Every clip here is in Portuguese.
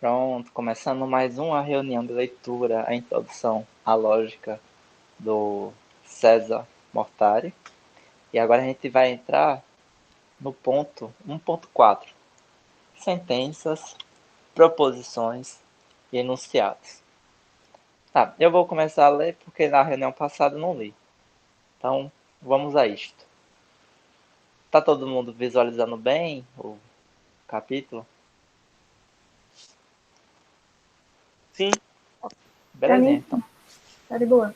Pronto, começando mais uma reunião de leitura, a introdução à lógica do César Mortari. E agora a gente vai entrar no ponto 1.4, sentenças, proposições e enunciados. Tá, eu vou começar a ler porque na reunião passada eu não li. Então, vamos a isto. Tá todo mundo visualizando bem o capítulo? Sim, Pra Belezinha, mim, então. tá de boa.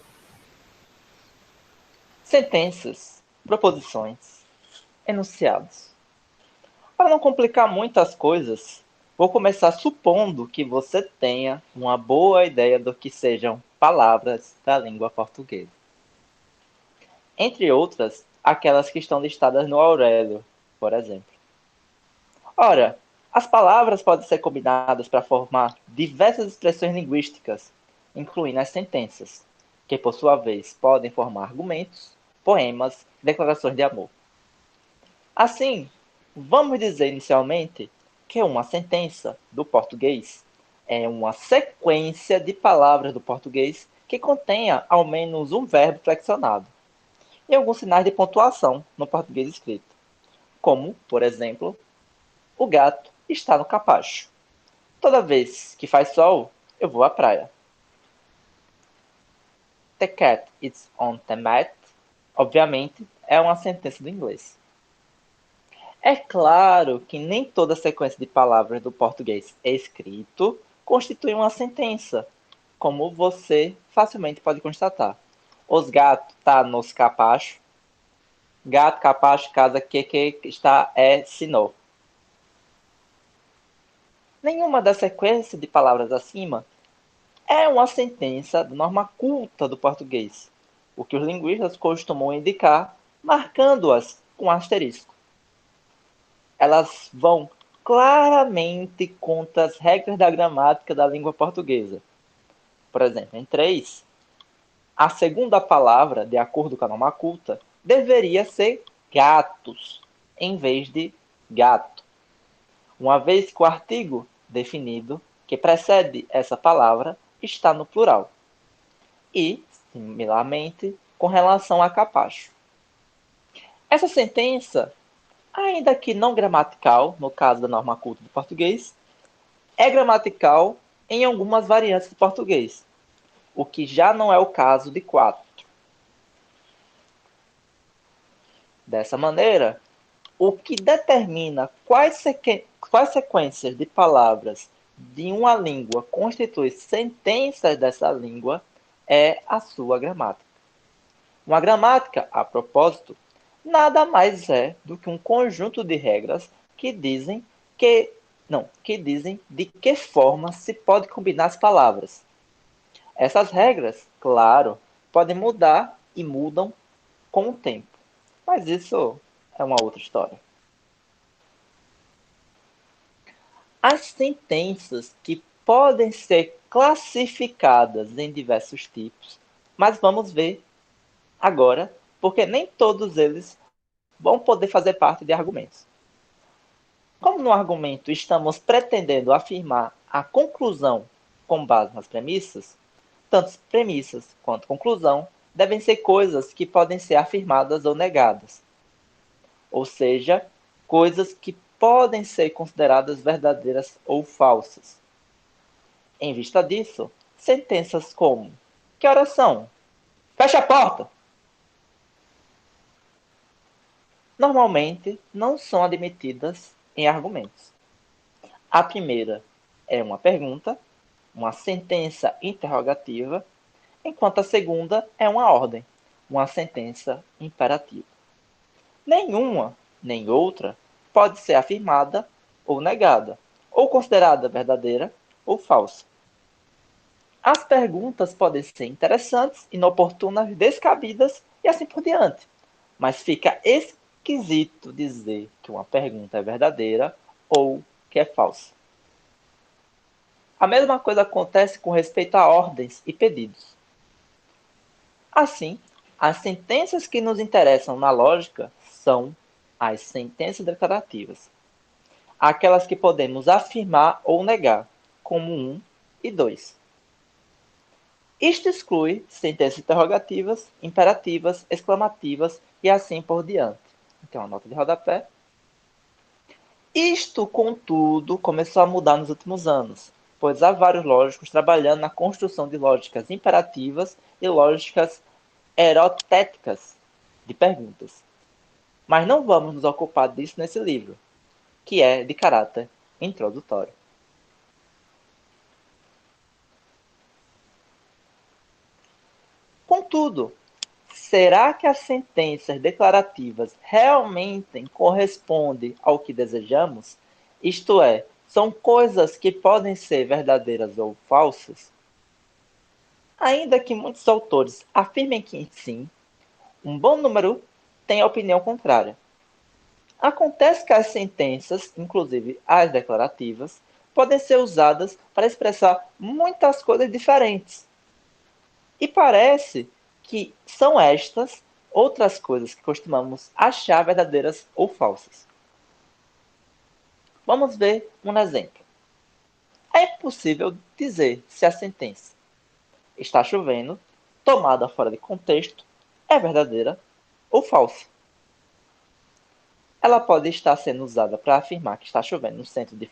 Sentenças, proposições, enunciados. Para não complicar muitas coisas, vou começar supondo que você tenha uma boa ideia do que sejam palavras da língua portuguesa. Entre outras, aquelas que estão listadas no Aurélio, por exemplo. Ora, as palavras podem ser combinadas para formar diversas expressões linguísticas, incluindo as sentenças, que por sua vez podem formar argumentos, poemas, declarações de amor. Assim, vamos dizer inicialmente que uma sentença do português é uma sequência de palavras do português que contenha ao menos um verbo flexionado e alguns sinais de pontuação no português escrito, como, por exemplo, o gato está no capacho. Toda vez que faz sol, eu vou à praia. The cat is on the mat, obviamente, é uma sentença do inglês. É claro que nem toda sequência de palavras do português escrito constitui uma sentença, como você facilmente pode constatar. Os gatos tá nos capachos. Gato, capacho, casa, que está, sinó. Nenhuma das sequências de palavras acima é uma sentença de norma culta do português, o que os linguistas costumam indicar marcando-as com asterisco. Elas vão claramente contra as regras da gramática da língua portuguesa. Por exemplo, em 3, a segunda palavra, de acordo com a norma culta, deveria ser gatos, em vez de gato, uma vez que o artigo definido que precede essa palavra está no plural. E, similarmente, com relação a capacho. Essa sentença, ainda que não gramatical, no caso da norma culta do português, é gramatical em algumas variantes do português, o que já não é o caso de 4. Dessa maneira, o que determina quais sequências de palavras de uma língua constitui sentenças dessa língua é a sua gramática. Uma gramática, a propósito, nada mais é do que um conjunto de regras que dizem de que forma se pode combinar as palavras. Essas regras, claro, podem mudar e mudam com o tempo. Mas isso é uma outra história. As sentenças que podem ser classificadas em diversos tipos, mas vamos ver agora, porque nem todos eles vão poder fazer parte de argumentos. Como no argumento estamos pretendendo afirmar a conclusão com base nas premissas, tanto premissas quanto conclusão devem ser coisas que podem ser afirmadas ou negadas. Ou seja, coisas que podem ser consideradas verdadeiras ou falsas. Em vista disso, sentenças como: que horas são? Fecha a porta! Normalmente não são admitidas em argumentos. A primeira é uma pergunta, uma sentença interrogativa, enquanto a segunda é uma ordem, uma sentença imperativa. Nenhuma, nem outra, pode ser afirmada ou negada, ou considerada verdadeira ou falsa. As perguntas podem ser interessantes, inoportunas, descabidas e assim por diante. Mas fica esquisito dizer que uma pergunta é verdadeira ou que é falsa. A mesma coisa acontece com respeito a ordens e pedidos. Assim, as sentenças que nos interessam na lógica são as sentenças declarativas, aquelas que podemos afirmar ou negar, como 1 e 2. Isto exclui sentenças interrogativas, imperativas, exclamativas e assim por diante. Então, a nota de rodapé. Isto, contudo, começou a mudar nos últimos anos, pois há vários lógicos trabalhando na construção de lógicas imperativas e lógicas erotéticas de perguntas. Mas não vamos nos ocupar disso nesse livro, que é de caráter introdutório. Contudo, será que as sentenças declarativas realmente correspondem ao que desejamos? Isto é, são coisas que podem ser verdadeiras ou falsas? Ainda que muitos autores afirmem que sim, um bom número tem a opinião contrária. Acontece que as sentenças, inclusive as declarativas, podem ser usadas para expressar muitas coisas diferentes. E parece que são estas outras coisas que costumamos achar verdadeiras ou falsas. Vamos ver um exemplo. É impossível dizer se a sentença "está chovendo", tomada fora de contexto, é verdadeira ou falsa. Ela pode estar sendo usada para afirmar que está chovendo no centro de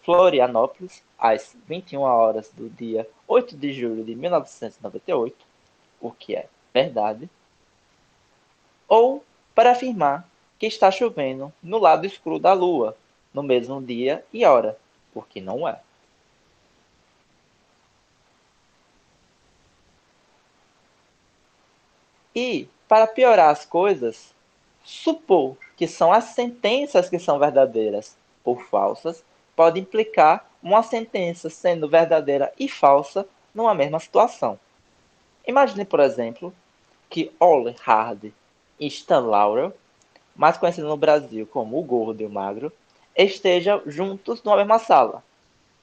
Florianópolis, às 21 horas do dia 8 de julho de 1998, o que é verdade, ou para afirmar que está chovendo no lado escuro da Lua, no mesmo dia e hora, o que não é. E, para piorar as coisas, supor que são as sentenças que são verdadeiras ou falsas pode implicar uma sentença sendo verdadeira e falsa numa mesma situação. Imagine, por exemplo, que Ole Hard e Stan Laurel, mais conhecido no Brasil como o Gordo e o Magro, estejam juntos numa mesma sala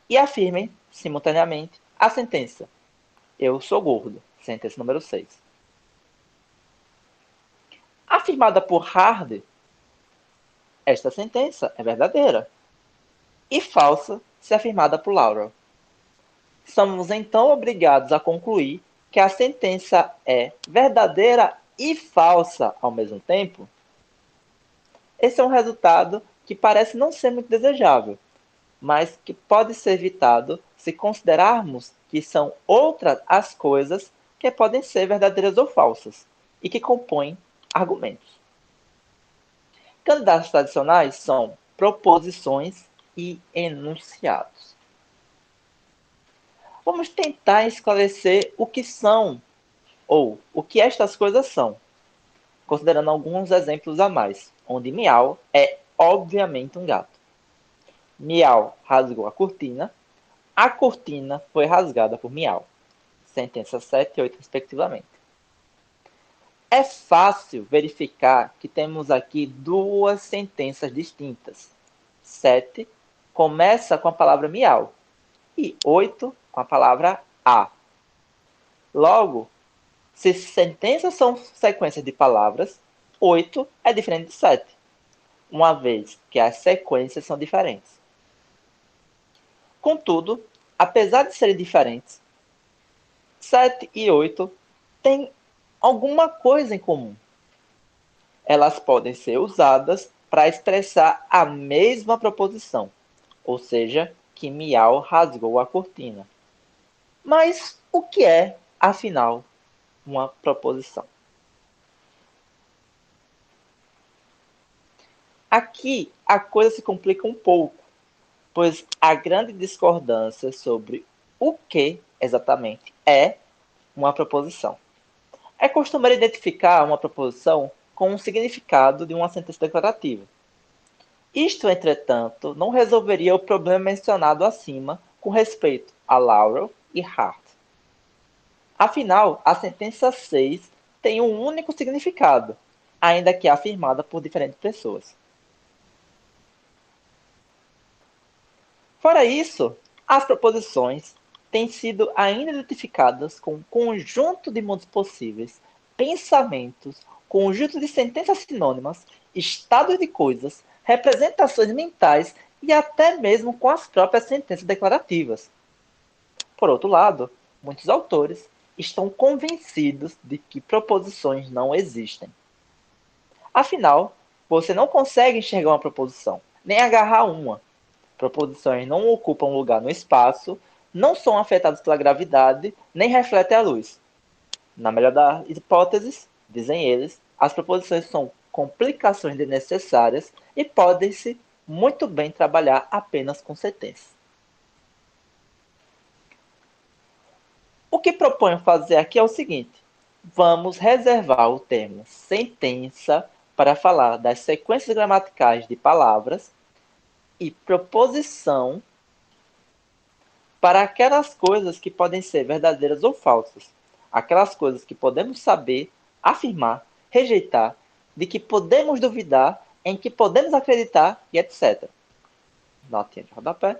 e afirmem, simultaneamente, a sentença: "Eu sou gordo", sentença número 6. Afirmada por Hard, esta sentença é verdadeira e falsa se afirmada por Laurel. Somos então obrigados a concluir que a sentença é verdadeira e falsa ao mesmo tempo? Esse é um resultado que parece não ser muito desejável, mas que pode ser evitado se considerarmos que são outras as coisas que podem ser verdadeiras ou falsas e que compõem argumentos. Candidatos tradicionais são proposições e enunciados. Vamos tentar esclarecer o que são ou o que estas coisas são, considerando alguns exemplos a mais, onde miau é obviamente um gato. Miau rasgou a cortina foi rasgada por miau. Sentença 7 e 8, respectivamente. É fácil verificar que temos aqui duas sentenças distintas. 7 começa com a palavra miau e 8 com a palavra a. Logo, se sentenças são sequências de palavras, 8 é diferente de 7, uma vez que as sequências são diferentes. Contudo, apesar de serem diferentes, 7 e 8 têm alguma coisa em comum. Elas podem ser usadas para expressar a mesma proposição, ou seja, que miau rasgou a cortina. Mas o que é, afinal, uma proposição? Aqui a coisa se complica um pouco, pois há grande discordância sobre o que exatamente é uma proposição. É costumeiro identificar uma proposição com um significado de uma sentença declarativa. Isto, entretanto, não resolveria o problema mencionado acima com respeito a Laurel e Hart. Afinal, a sentença 6 tem um único significado, ainda que afirmada por diferentes pessoas. Fora isso, as proposições têm sido ainda identificadas com um conjunto de mundos possíveis, pensamentos, conjunto de sentenças sinônimas, estados de coisas, representações mentais e até mesmo com as próprias sentenças declarativas. Por outro lado, muitos autores estão convencidos de que proposições não existem. Afinal, você não consegue enxergar uma proposição, nem agarrar uma. Proposições não ocupam lugar no espaço, não são afetadas pela gravidade, nem refletem a luz. Na melhor das hipóteses, dizem eles, as proposições são complicações desnecessárias e podem-se muito bem trabalhar apenas com sentenças. O que proponho fazer aqui é o seguinte: vamos reservar o termo sentença para falar das sequências gramaticais de palavras e proposição para aquelas coisas que podem ser verdadeiras ou falsas, aquelas coisas que podemos saber, afirmar, rejeitar, de que podemos duvidar, em que podemos acreditar e etc. Notinha de rodapé.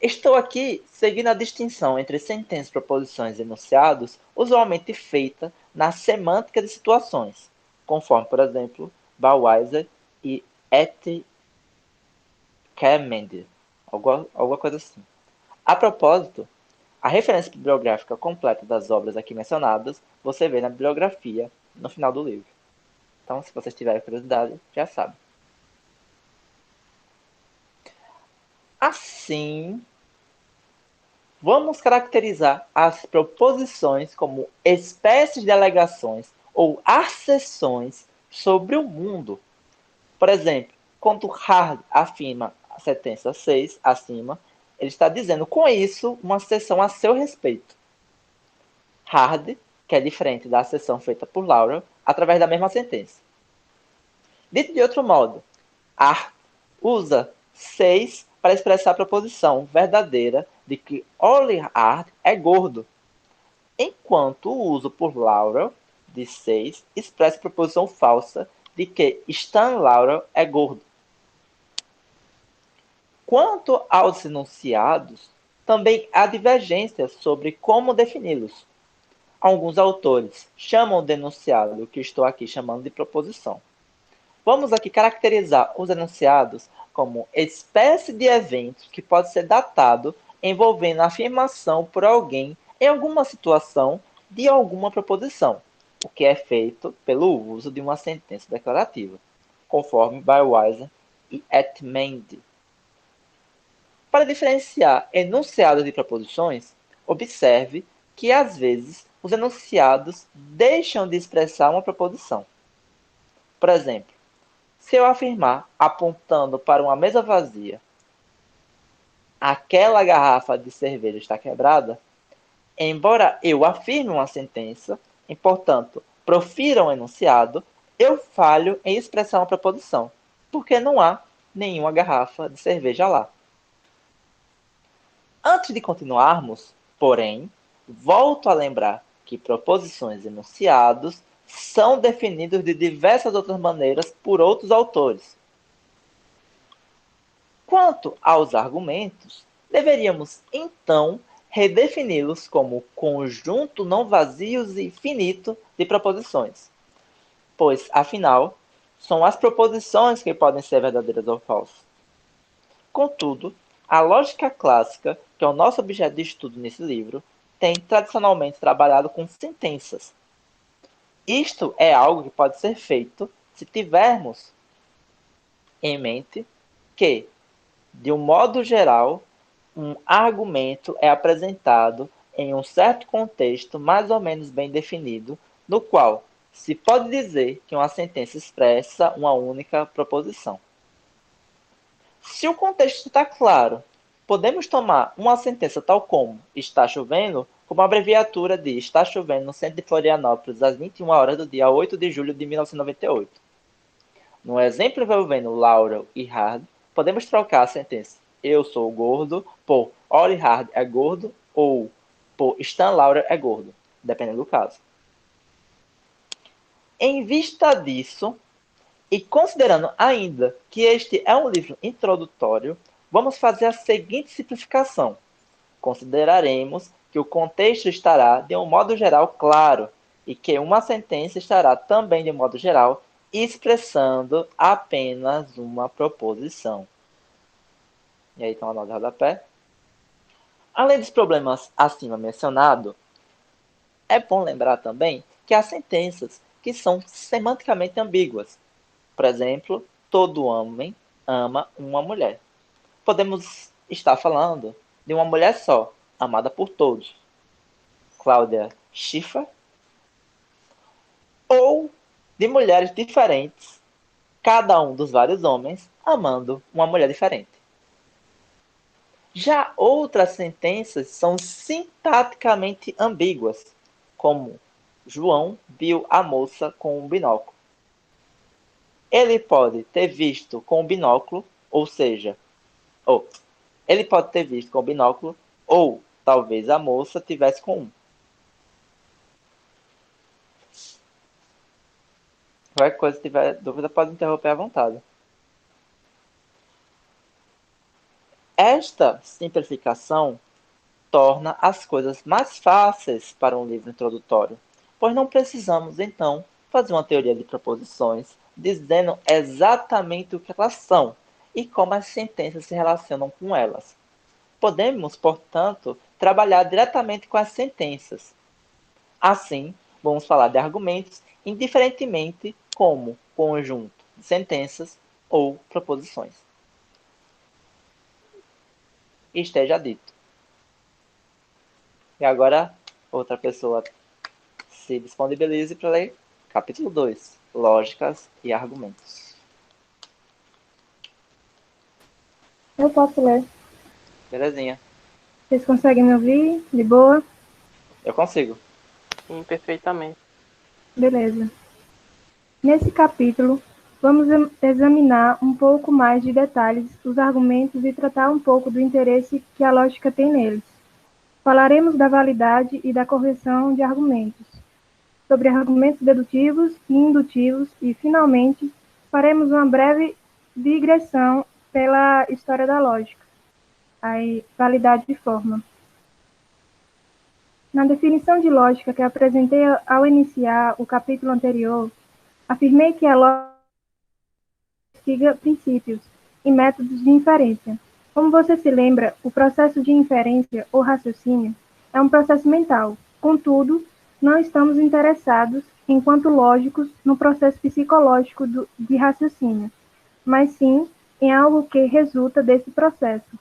Estou aqui seguindo a distinção entre sentenças, proposições e enunciados, usualmente feita na semântica de situações, conforme, por exemplo, Ballwieser e Etcalmende, alguma coisa assim. A propósito, a referência bibliográfica completa das obras aqui mencionadas, você vê na bibliografia no final do livro. Então, se vocês tiverem curiosidade, já sabem. Assim, vamos caracterizar as proposições como espécies de alegações ou asserções sobre o mundo. Por exemplo, quando Hard afirma a sentença 6 acima, ele está dizendo com isso uma asserção a seu respeito. Hard, que é diferente da asserção feita por Laurel, através da mesma sentença. Dito de outro modo, Hart usa 6 para expressar a proposição verdadeira de que Ollie Hart é gordo, enquanto o uso por Laurel de 6 expressa a proposição falsa de que Stan Laurel é gordo. Quanto aos enunciados, também há divergências sobre como defini-los. Alguns autores chamam de enunciado o que estou aqui chamando de proposição. Vamos aqui caracterizar os enunciados como espécie de evento que pode ser datado envolvendo a afirmação por alguém em alguma situação de alguma proposição, o que é feito pelo uso de uma sentença declarativa, conforme Ballwieser e Etcalmende. Para diferenciar enunciados de proposições, observe que, às vezes, os enunciados deixam de expressar uma proposição. Por exemplo, se eu afirmar, apontando para uma mesa vazia, aquela garrafa de cerveja está quebrada, embora eu afirme uma sentença e, portanto, profira um enunciado, eu falho em expressar uma proposição, porque não há nenhuma garrafa de cerveja lá. Antes de continuarmos, porém, volto a lembrar que proposições e enunciados são definidos de diversas outras maneiras por outros autores. Quanto aos argumentos, deveríamos, então, redefini-los como conjunto não vazios e finito de proposições, pois, afinal, são as proposições que podem ser verdadeiras ou falsas. Contudo, a lógica clássica, que é o nosso objeto de estudo nesse livro, tem tradicionalmente trabalhado com sentenças. Isto é algo que pode ser feito se tivermos em mente que, de um modo geral, um argumento é apresentado em um certo contexto mais ou menos bem definido, no qual se pode dizer que uma sentença expressa uma única proposição. Se o contexto está claro, podemos tomar uma sentença tal como está chovendo como abreviatura de está chovendo no centro de Florianópolis às 21 horas do dia 8 de julho de 1998. No exemplo envolvendo Laurel e Hard, podemos trocar a sentença eu sou gordo por Ollie Hard é gordo ou por Stan Laurel é gordo, dependendo do caso. Em vista disso, e considerando ainda que este é um livro introdutório, vamos fazer a seguinte simplificação. Consideraremos que o contexto estará, de um modo geral, claro, e que uma sentença estará também, de um modo geral, expressando apenas uma proposição. E aí, então, a nota de rodapé. Além dos problemas acima mencionados, é bom lembrar também que há sentenças que são semanticamente ambíguas. Por exemplo, todo homem ama uma mulher. Podemos estar falando de uma mulher só, amada por todos, Cláudia Schiffer, ou de mulheres diferentes, cada um dos vários homens amando uma mulher diferente. Já outras sentenças são sintaticamente ambíguas, como João viu a moça com um binóculo. Ele pode ter visto com o binóculo, ou seja, ele pode ter visto com o binóculo, ou talvez a moça tivesse com um. Qualquer coisa, se tiver dúvida, pode interromper à vontade. Esta simplificação torna as coisas mais fáceis para um livro introdutório, pois não precisamos, então, fazer uma teoria de proposições dizendo exatamente o que elas são e como as sentenças se relacionam com elas. Podemos, portanto, trabalhar diretamente com as sentenças. Assim, vamos falar de argumentos indiferentemente como conjunto de sentenças ou proposições. Esteja dito. E agora, outra pessoa se disponibilize para ler capítulo 2, Lógicas e Argumentos. Eu posso ler. Belezinha. Vocês conseguem me ouvir? De boa? Eu consigo. Sim, perfeitamente. Beleza. Nesse capítulo, vamos examinar um pouco mais de detalhes os argumentos e tratar um pouco do interesse que a lógica tem neles. Falaremos da validade e da correção de argumentos, sobre argumentos dedutivos e indutivos e, finalmente, faremos uma breve digressão pela história da lógica, a validade de forma. Na definição de lógica que apresentei ao iniciar o capítulo anterior, afirmei que a lógica siga princípios e métodos de inferência. Como você se lembra, o processo de inferência ou raciocínio é um processo mental. Contudo, não estamos interessados, enquanto lógicos, no processo psicológico de raciocínio, mas sim em algo que resulta desse processo,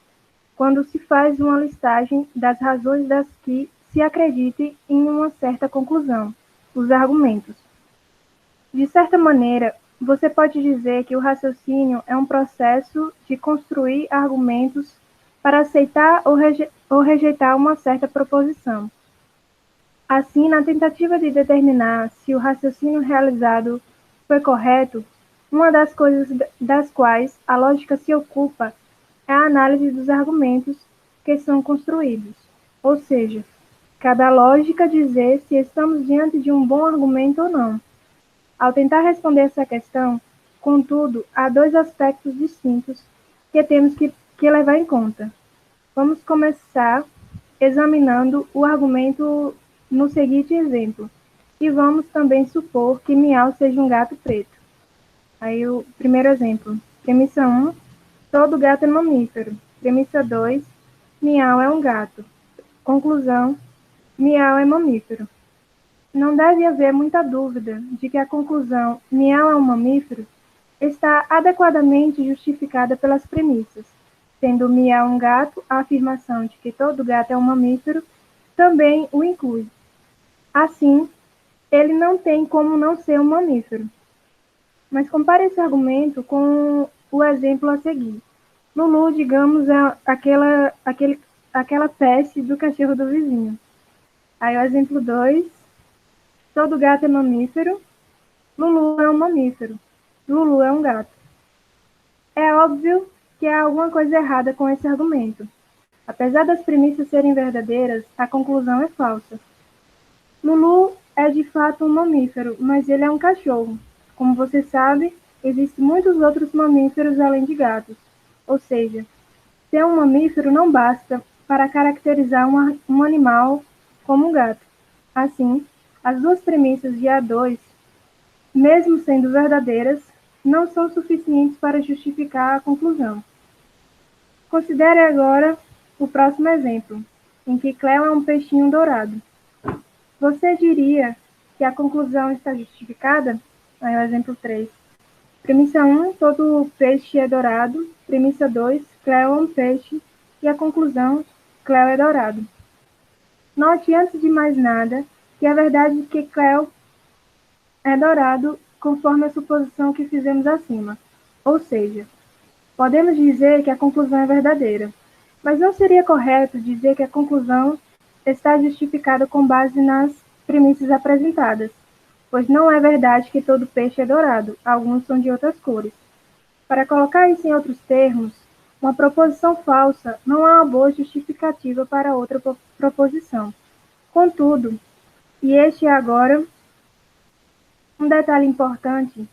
quando se faz uma listagem das razões das que se acredite em uma certa conclusão, os argumentos. De certa maneira, você pode dizer que o raciocínio é um processo de construir argumentos para aceitar ou rejeitar uma certa proposição. Assim, na tentativa de determinar se o raciocínio realizado foi correto, uma das coisas das quais a lógica se ocupa é a análise dos argumentos que são construídos, ou seja, cada lógica dizer se estamos diante de um bom argumento ou não. Ao tentar responder essa questão, contudo, há dois aspectos distintos que temos que levar em conta. Vamos começar examinando o argumento no seguinte exemplo, e vamos também supor que Miau seja um gato preto. Aí o primeiro exemplo, premissa 1, todo gato é mamífero. Premissa 2, Miau é um gato. Conclusão, Miau é mamífero. Não deve haver muita dúvida de que a conclusão Miau é um mamífero está adequadamente justificada pelas premissas. Sendo Miau um gato, a afirmação de que todo gato é um mamífero também o inclui. Assim, ele não tem como não ser um mamífero. Mas compare esse argumento com o exemplo a seguir. Lulu, digamos, é aquela peste do cachorro do vizinho. Aí o exemplo 2, todo gato é mamífero, Lulu é um mamífero, Lulu é um gato. É óbvio que há alguma coisa errada com esse argumento. Apesar das premissas serem verdadeiras, a conclusão é falsa. Lulu é de fato um mamífero, mas ele é um cachorro. Como você sabe, existem muitos outros mamíferos além de gatos. Ou seja, ser um mamífero não basta para caracterizar um animal como um gato. Assim, as duas premissas de A2, mesmo sendo verdadeiras, não são suficientes para justificar a conclusão. Considere agora o próximo exemplo. em que Cleo é um peixinho dourado. Você diria que a conclusão está justificada? Aí o exemplo 3. Premissa 1, todo peixe é dourado. Premissa 2, Cleo é um peixe. E a conclusão, Cleo é dourado. Note, antes de mais nada, que é verdade que Cleo é dourado conforme a suposição que fizemos acima. Ou seja, podemos dizer que a conclusão é verdadeira. Mas não seria correto dizer que a conclusão está justificada com base nas premissas apresentadas, pois não é verdade que todo peixe é dourado, alguns são de outras cores. Para colocar isso em outros termos, uma proposição falsa não é uma boa justificativa para outra proposição. Contudo, e este é agora um detalhe importante,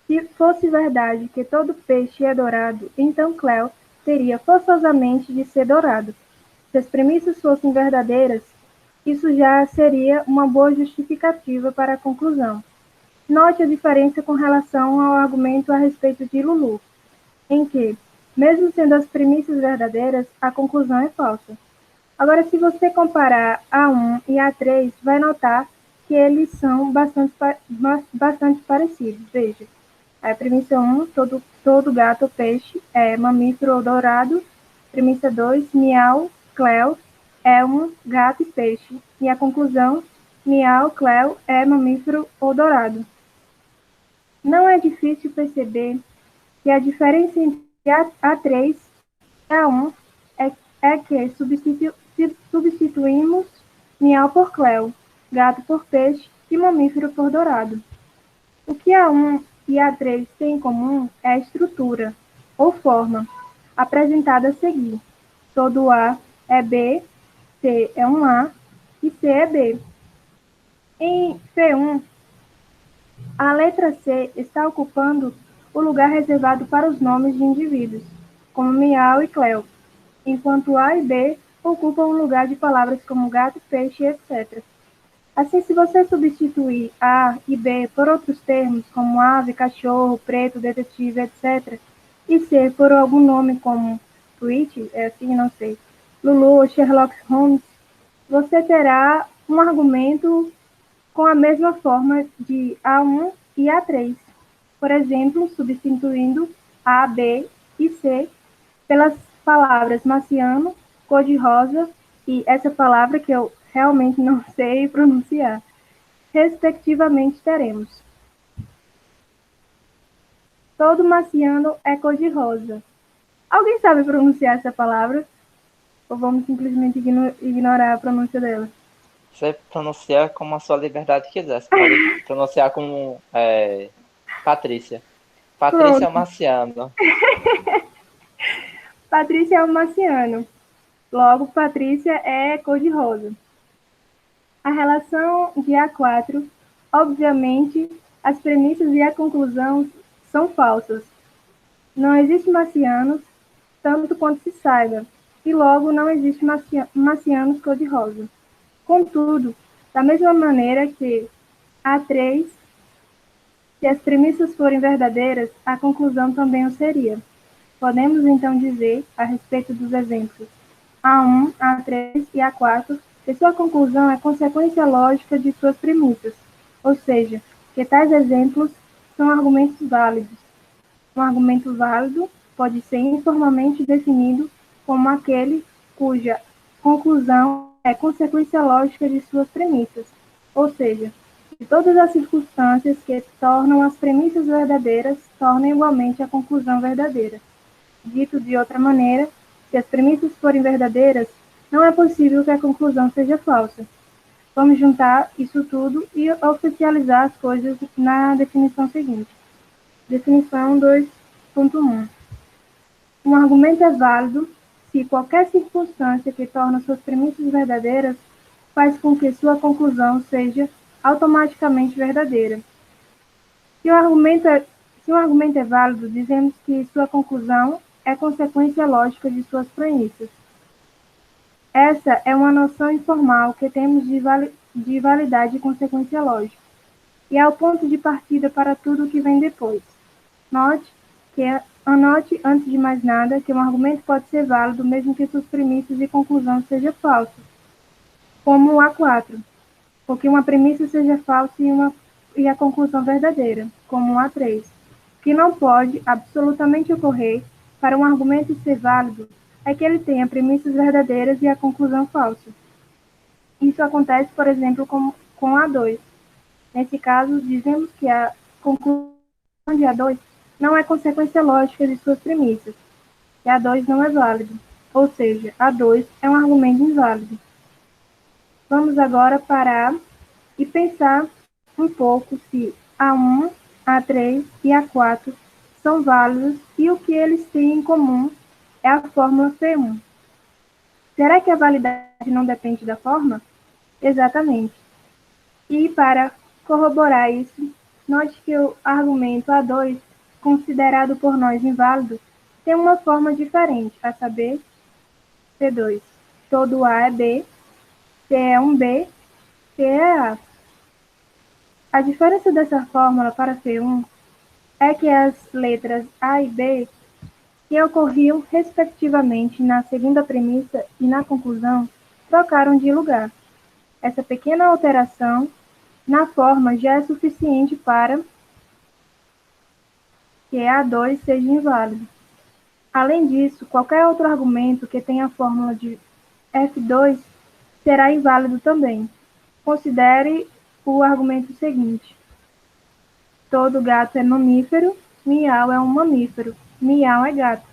se fosse verdade que todo peixe é dourado, então Cleo teria forçosamente de ser dourado. Se as premissas fossem verdadeiras, isso já seria uma boa justificativa para a conclusão. Note a diferença com relação ao argumento a respeito de Lulu, em que, mesmo sendo as premissas verdadeiras, a conclusão é falsa. Agora, se você comparar A1 e A3, vai notar que eles são bastante parecidos. Veja, a premissa 1, todo gato ou peixe é mamífero ou dourado. Premissa 2, miau, Cleo é um gato e peixe. E a conclusão, miau, Cleo é mamífero ou dourado. Não é difícil perceber que a diferença entre A3 e A1 é que substituímos miau por Cleo, gato por peixe e mamífero por dourado. O que A1 e A3 têm em comum é a estrutura, ou forma, apresentada a seguir. Todo A é B, C é um A e C é B. Em C1, a letra C está ocupando o lugar reservado para os nomes de indivíduos, como miau e Cleo, enquanto A e B ocupam o lugar de palavras como gato, peixe, etc. Assim, se você substituir A e B por outros termos, como ave, cachorro, preto, detetive, etc., e C por algum nome como Tweet, não sei, Lulu ou Sherlock Holmes, você terá um argumento com a mesma forma de A1 e A3. Por exemplo, substituindo A, B e C pelas palavras marciano, cor-de-rosa e essa palavra que eu realmente não sei pronunciar. Respectivamente, teremos. Todo marciano é cor-de-rosa. Alguém sabe pronunciar essa palavra? Ou vamos simplesmente ignorar a pronúncia dela? Você pronuncia como a sua liberdade quiser. Você pode pronunciar como Patrícia. Patrícia Pronto. Marciano. Patrícia é um marciano. Logo, Patrícia é cor-de-rosa. A relação de A4, obviamente, as premissas e a conclusão são falsas. Não existe marcianos, tanto quanto se saiba, e logo não existe marcianos cor-de-rosa. Contudo, da mesma maneira que A3, se as premissas forem verdadeiras, a conclusão também o seria. Podemos então dizer, a respeito dos exemplos A1, A3 e A4, que sua conclusão é consequência lógica de suas premissas, ou seja, que tais exemplos são argumentos válidos. Um argumento válido pode ser informalmente definido como aquele cuja conclusão é consequência lógica de suas premissas, ou seja, de todas as circunstâncias que tornam as premissas verdadeiras tornam igualmente a conclusão verdadeira. Dito de outra maneira, se as premissas forem verdadeiras, não é possível que a conclusão seja falsa. Vamos juntar isso tudo e oficializar as coisas na definição seguinte. Definição 2.1. Um argumento é válido se qualquer circunstância que torna suas premissas verdadeiras faz com que sua conclusão seja automaticamente verdadeira. Se um argumento é válido, dizemos que sua conclusão é consequência lógica de suas premissas. Essa é uma noção informal que temos de validade e consequência lógica, e é o ponto de partida para tudo o que vem depois. Note que Anote, antes de mais nada, que um argumento pode ser válido mesmo que suas premissas e conclusão sejam falsas, como o A4, ou que uma premissa seja falsa e a conclusão verdadeira, como o A3. O que não pode absolutamente ocorrer para um argumento ser válido é que ele tenha premissas verdadeiras e a conclusão falsa. Isso acontece, por exemplo, com A2. Nesse caso, dizemos que a conclusão de A2 não é consequência lógica de suas premissas, e A2 não é válido, ou seja, A2 é um argumento inválido. Vamos agora parar e pensar um pouco se A1, A3 e A4 são válidos e o que eles têm em comum é a fórmula P1. Será que a validade não depende da forma? Exatamente. E para corroborar isso, note que o argumento A2, considerado por nós inválido, tem uma forma diferente, a saber, P2. Todo A é B, P é um B, P é A. A diferença dessa fórmula para P1 é que as letras A e B, que ocorriam respectivamente na segunda premissa e na conclusão, trocaram de lugar. Essa pequena alteração na forma já é suficiente para que A2 seja inválido. Além disso, qualquer outro argumento que tenha a fórmula de F2 será inválido também. Considere o argumento seguinte: todo gato é mamífero, miau é um mamífero, miau é gato.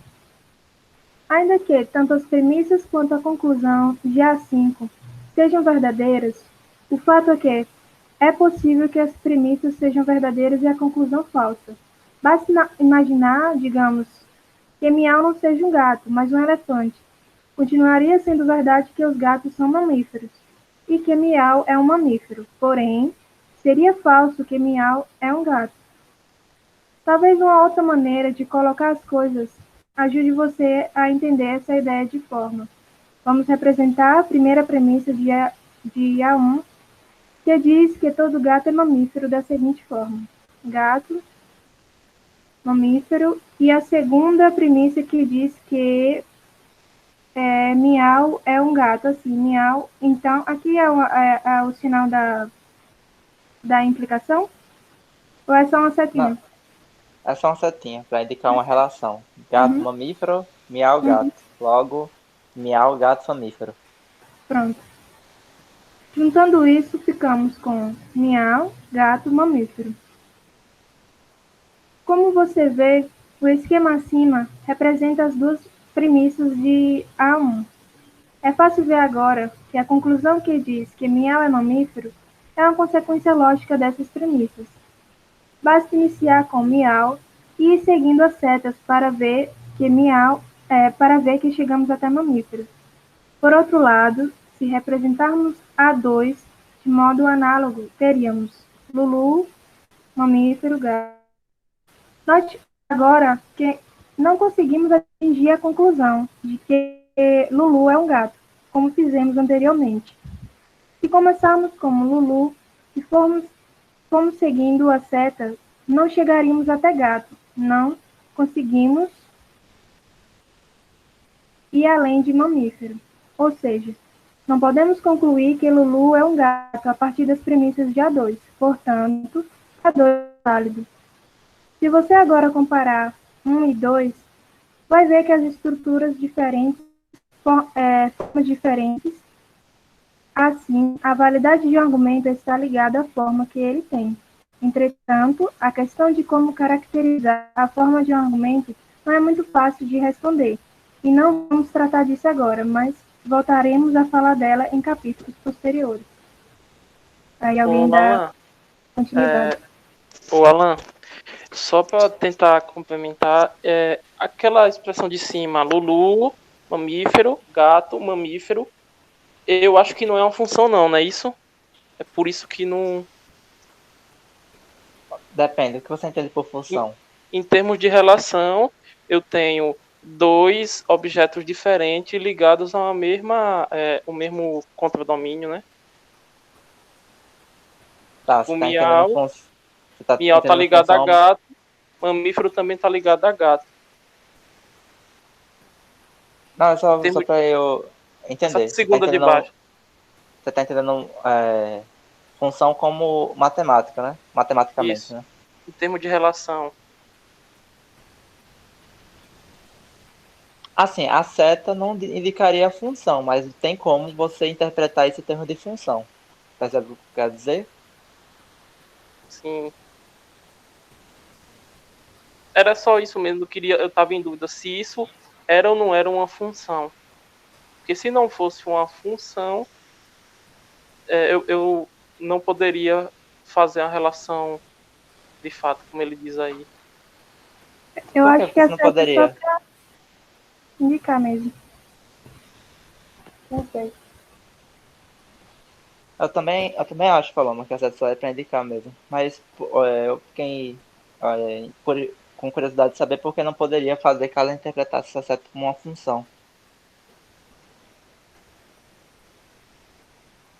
Ainda que tanto as premissas quanto a conclusão de A5 sejam verdadeiras, o fato é que é possível que as premissas sejam verdadeiras e a conclusão falsa. Basta imaginar, digamos, que miau não seja um gato, mas um elefante. Continuaria sendo verdade que os gatos são mamíferos e que miau é um mamífero. Porém, seria falso que miau é um gato. Talvez uma outra maneira de colocar as coisas ajude você a entender essa ideia de forma. Vamos representar a primeira premissa de A1, que diz que todo gato é mamífero da seguinte forma: gato, mamífero, e a segunda premissa que diz que miau é um gato, assim, miau. Então, aqui é o sinal da implicação? Ou é só uma setinha? Não, é só uma setinha para indicar uma relação. Gato mamífero, miau gato. Logo, miau gato mamífero. Pronto. Juntando isso, ficamos com miau, gato, mamífero. Como você vê, o esquema acima representa as duas premissas de A1. É fácil ver agora que a conclusão que diz que miau é mamífero é uma consequência lógica dessas premissas. Basta iniciar com miau e ir seguindo as setas para ver que chegamos até mamíferos. Por outro lado, se representarmos A2 de modo análogo, teríamos Lulu, mamífero, gato. Note agora que não conseguimos atingir a conclusão de que Lulu é um gato, como fizemos anteriormente. Se começarmos como Lulu e formos seguindo a seta, não chegaríamos até gato. Não conseguimos ir além de mamífero. Ou seja, não podemos concluir que Lulu é um gato a partir das premissas de A2. Portanto, A2 é válido. Se você agora comparar 1 e 2, vai ver que as estruturas diferentes, formas diferentes. Assim, a validade de um argumento está ligada à forma que ele tem. Entretanto, a questão de como caracterizar a forma de um argumento não é muito fácil de responder, e não vamos tratar disso agora, mas voltaremos a falar dela em capítulos posteriores. Aí alguém dá continuidade. Alan, só para tentar complementar, aquela expressão de cima, Lulu, mamífero, gato, mamífero, eu acho que não é uma função não é isso? É por isso que não... Depende, o que você entende por função? Em termos de relação, eu tenho dois objetos diferentes ligados a o mesmo contradomínio, né? Tá, você O está entendendo miau, função. Você tá miau tá entendendo ligado a função. gato, mamífero também tá ligado a gato. Não, é só Termo, para eu essa entender. segunda de baixo. Você tá entendendo função como matemática, né? Matematicamente, Isso. né? Em termos de relação. Assim, a seta não indicaria a função, mas tem como você interpretar esse termo de função. Percebe o que eu quero dizer? Sim. Era só isso mesmo. Eu tava em dúvida se isso era ou não era uma função. Porque se não fosse uma função, eu não poderia fazer a relação de fato, como ele diz aí. Eu Por que acho que você a não seta é só poderia? para indicar mesmo. Não sei. Eu também acho, Paloma, que a seta só é para indicar mesmo. Mas eu fiquei com curiosidade de saber por que não poderia fazer caso interpretasse essa seta como uma função.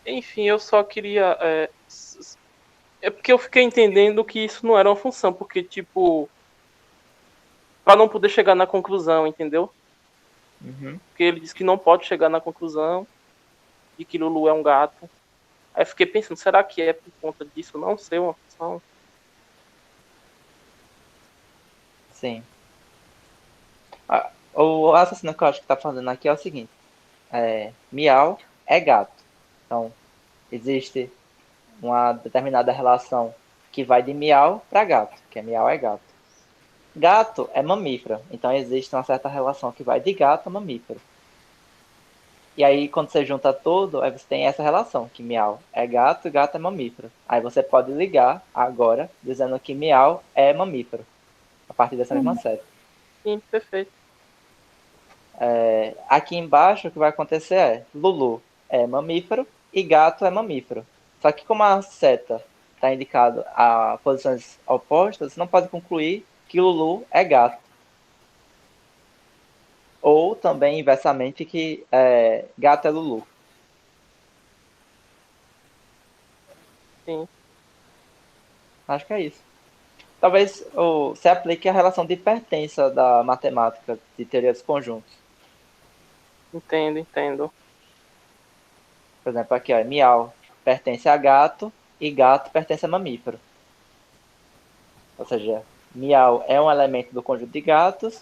Enfim, eu só queria. É porque eu fiquei entendendo que isso não era uma função, porque, tipo, para não poder chegar na conclusão, entendeu? Uhum. Porque ele disse que não pode chegar na conclusão de que Lulu é um gato. Aí eu fiquei pensando, será que é por conta disso não ser uma função? Sim. O raciocínio que eu acho que está fazendo aqui é o seguinte: miau é gato. Então, existe uma determinada relação que vai de miau para gato, que é miau é gato. Gato é mamífero, então existe uma certa relação que vai de gato a mamífero. E aí, quando você junta tudo, aí você tem essa relação, que miau é gato e gato é mamífero. Aí você pode ligar agora, dizendo que miau é mamífero, a partir dessa mesma Uhum. série. Sim, perfeito. Aqui embaixo, o que vai acontecer é Lulu é mamífero e gato é mamífero. Só que como a seta está indicado a posições opostas, você não pode concluir que Lulu é gato. Ou também, inversamente, que gato é Lulu. Sim, Acho que é isso. Talvez você aplique a relação de pertença da matemática de teoria dos conjuntos. entendo, entendo. Por exemplo, aqui, ó, miau pertence a gato e gato pertence a mamífero. Ou seja, miau é um elemento do conjunto de gatos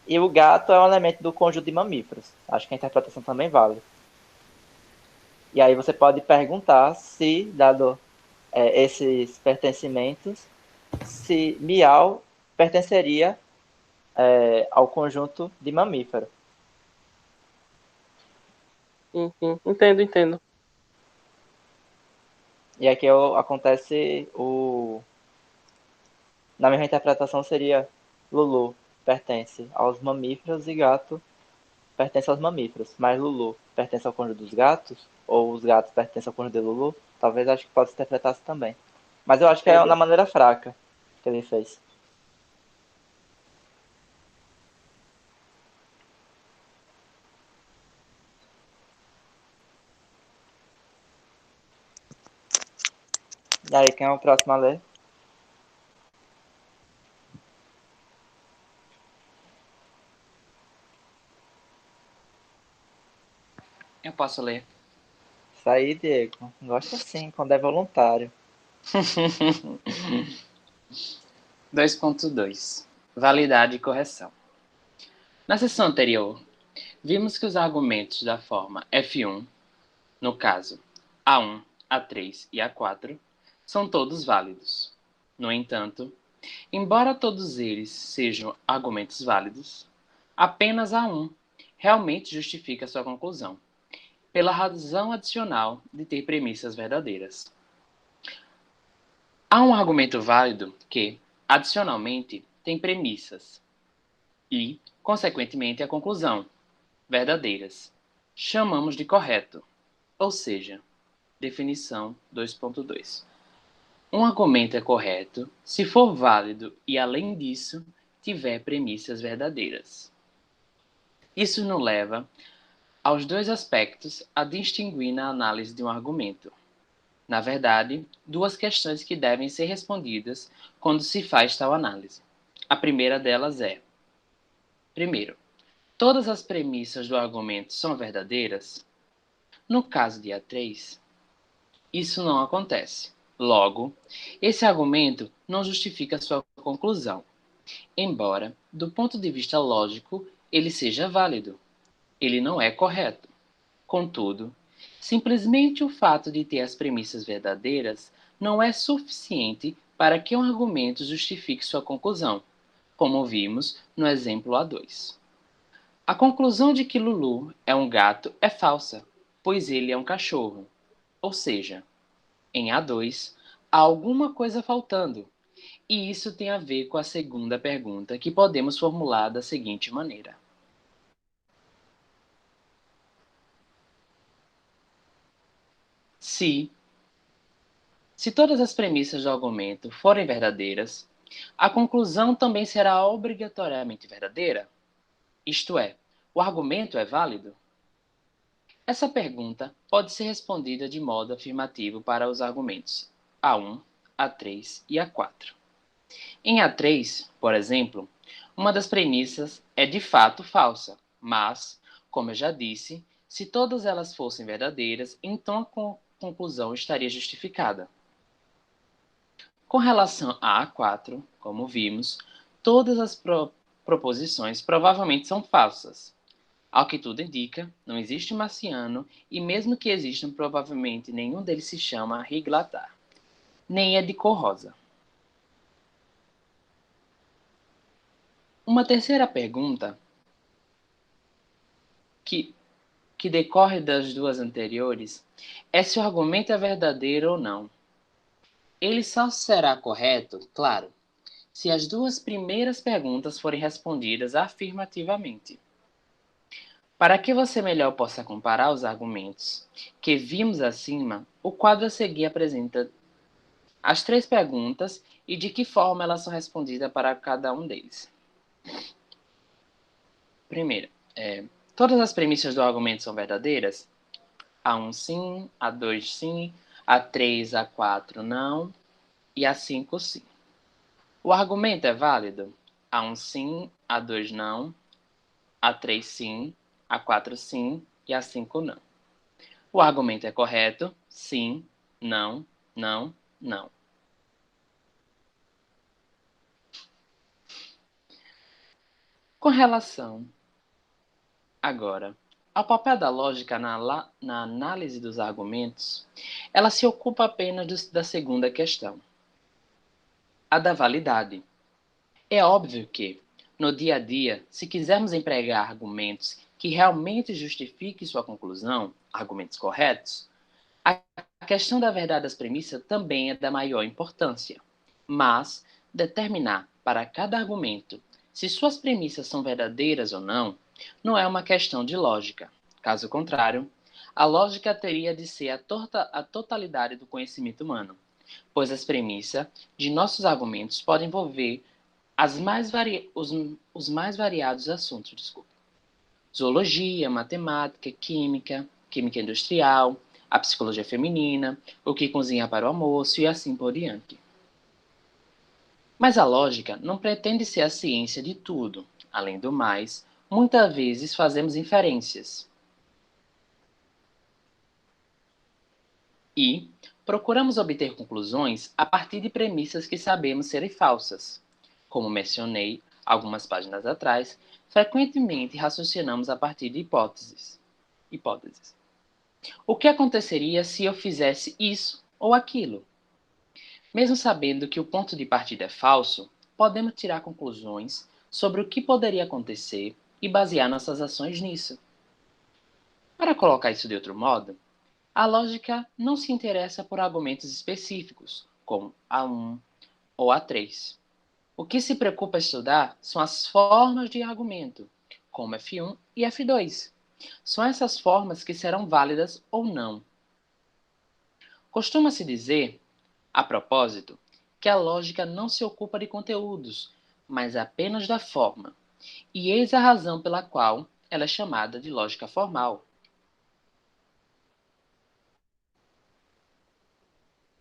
e o gato é um elemento do conjunto de mamíferos. Acho que a interpretação também vale. E aí você pode perguntar se, dado esses pertencimentos, se miau pertenceria ao conjunto de mamífero. Sim, sim. Entendo, entendo. E aqui acontece na mesma interpretação seria Lulu pertence aos mamíferos e gato pertence aos mamíferos. Mas Lulu pertence ao conjunto dos gatos? Ou os gatos pertencem ao conjunto de Lulu? Talvez acho que pode se interpretar assim também. Mas eu acho que é na Entendo. maneira fraca que ele fez. E aí, quem é o próximo a ler? Eu posso ler. Isso aí, Diego. Gosto assim, quando é voluntário. 2.2 Validade e correção. Na sessão anterior, vimos que os argumentos da forma F1, no caso A1, A3 e A4, são todos válidos. No entanto, embora todos eles sejam argumentos válidos, apenas A1 realmente justifica sua conclusão, pela razão adicional de ter premissas verdadeiras. Há um argumento válido que, adicionalmente, tem premissas e, consequentemente, a conclusão, verdadeiras. Chamamos de correto, ou seja, definição 2.2. Um argumento é correto se for válido e, além disso, tiver premissas verdadeiras. Isso nos leva aos dois aspectos a distinguir na análise de um argumento. Na verdade, duas questões que devem ser respondidas quando se faz tal análise. A primeira delas é: primeiro, todas as premissas do argumento são verdadeiras? No caso de A3, isso não acontece. Logo, esse argumento não justifica sua conclusão, embora, do ponto de vista lógico, ele seja válido. Ele não é correto. Contudo, simplesmente o fato de ter as premissas verdadeiras não é suficiente para que um argumento justifique sua conclusão, como vimos no exemplo A2. A conclusão de que Lulu é um gato é falsa, pois ele é um cachorro. Ou seja, em A2, há alguma coisa faltando, e isso tem a ver com a segunda pergunta, que podemos formular da seguinte maneira: se todas as premissas do argumento forem verdadeiras, a conclusão também será obrigatoriamente verdadeira? Isto é, o argumento é válido? Essa pergunta pode ser respondida de modo afirmativo para os argumentos A1, A3 e A4. Em A3, por exemplo, uma das premissas é de fato falsa, mas, como eu já disse, se todas elas fossem verdadeiras, então a conclusão estaria justificada. Com relação a A4, como vimos, todas as proposições provavelmente são falsas. Ao que tudo indica, não existe marciano e mesmo que existam, provavelmente nenhum deles se chama Riglatar, nem é de cor rosa. Uma terceira pergunta que decorre das duas anteriores é se o argumento é verdadeiro ou não. Ele só será correto, claro, se as duas primeiras perguntas forem respondidas afirmativamente. Para que você melhor possa comparar os argumentos que vimos acima, o quadro a seguir apresenta as três perguntas e de que forma elas são respondidas para cada um deles. Primeiro, todas as premissas do argumento são verdadeiras? A1 sim, A2 sim, A3, A4 não e A5 sim. O argumento é válido? A1 sim, A2 não, A3 sim, A4 sim e A5 não. O argumento é correto? Sim, não, não, não. Com relação, agora, ao papel da lógica na análise dos argumentos, ela se ocupa apenas da segunda questão, a da validade. É óbvio que, no dia a dia, se quisermos empregar argumentos que realmente justifiquem sua conclusão, argumentos corretos, a questão da verdade das premissas também é da maior importância. Mas determinar para cada argumento se suas premissas são verdadeiras ou não é uma questão de lógica. Caso contrário, a lógica teria de ser a totalidade do conhecimento humano, pois as premissas de nossos argumentos podem envolver os mais variados assuntos. Zoologia, matemática, química, química industrial, a psicologia feminina, o que cozinha para o almoço e assim por diante. Mas a lógica não pretende ser a ciência de tudo. Além do mais, muitas vezes fazemos inferências. E procuramos obter conclusões a partir de premissas que sabemos serem falsas. Como mencionei algumas páginas atrás, frequentemente raciocinamos a partir de hipóteses. O que aconteceria se eu fizesse isso ou aquilo? Mesmo sabendo que o ponto de partida é falso, podemos tirar conclusões sobre o que poderia acontecer e basear nossas ações nisso. Para colocar isso de outro modo, a lógica não se interessa por argumentos específicos, como A1 ou A3. O que se preocupa em estudar são as formas de argumento, como F1 e F2. São essas formas que serão válidas ou não. Costuma-se dizer, a propósito, que a lógica não se ocupa de conteúdos, mas apenas da forma. E eis a razão pela qual ela é chamada de lógica formal.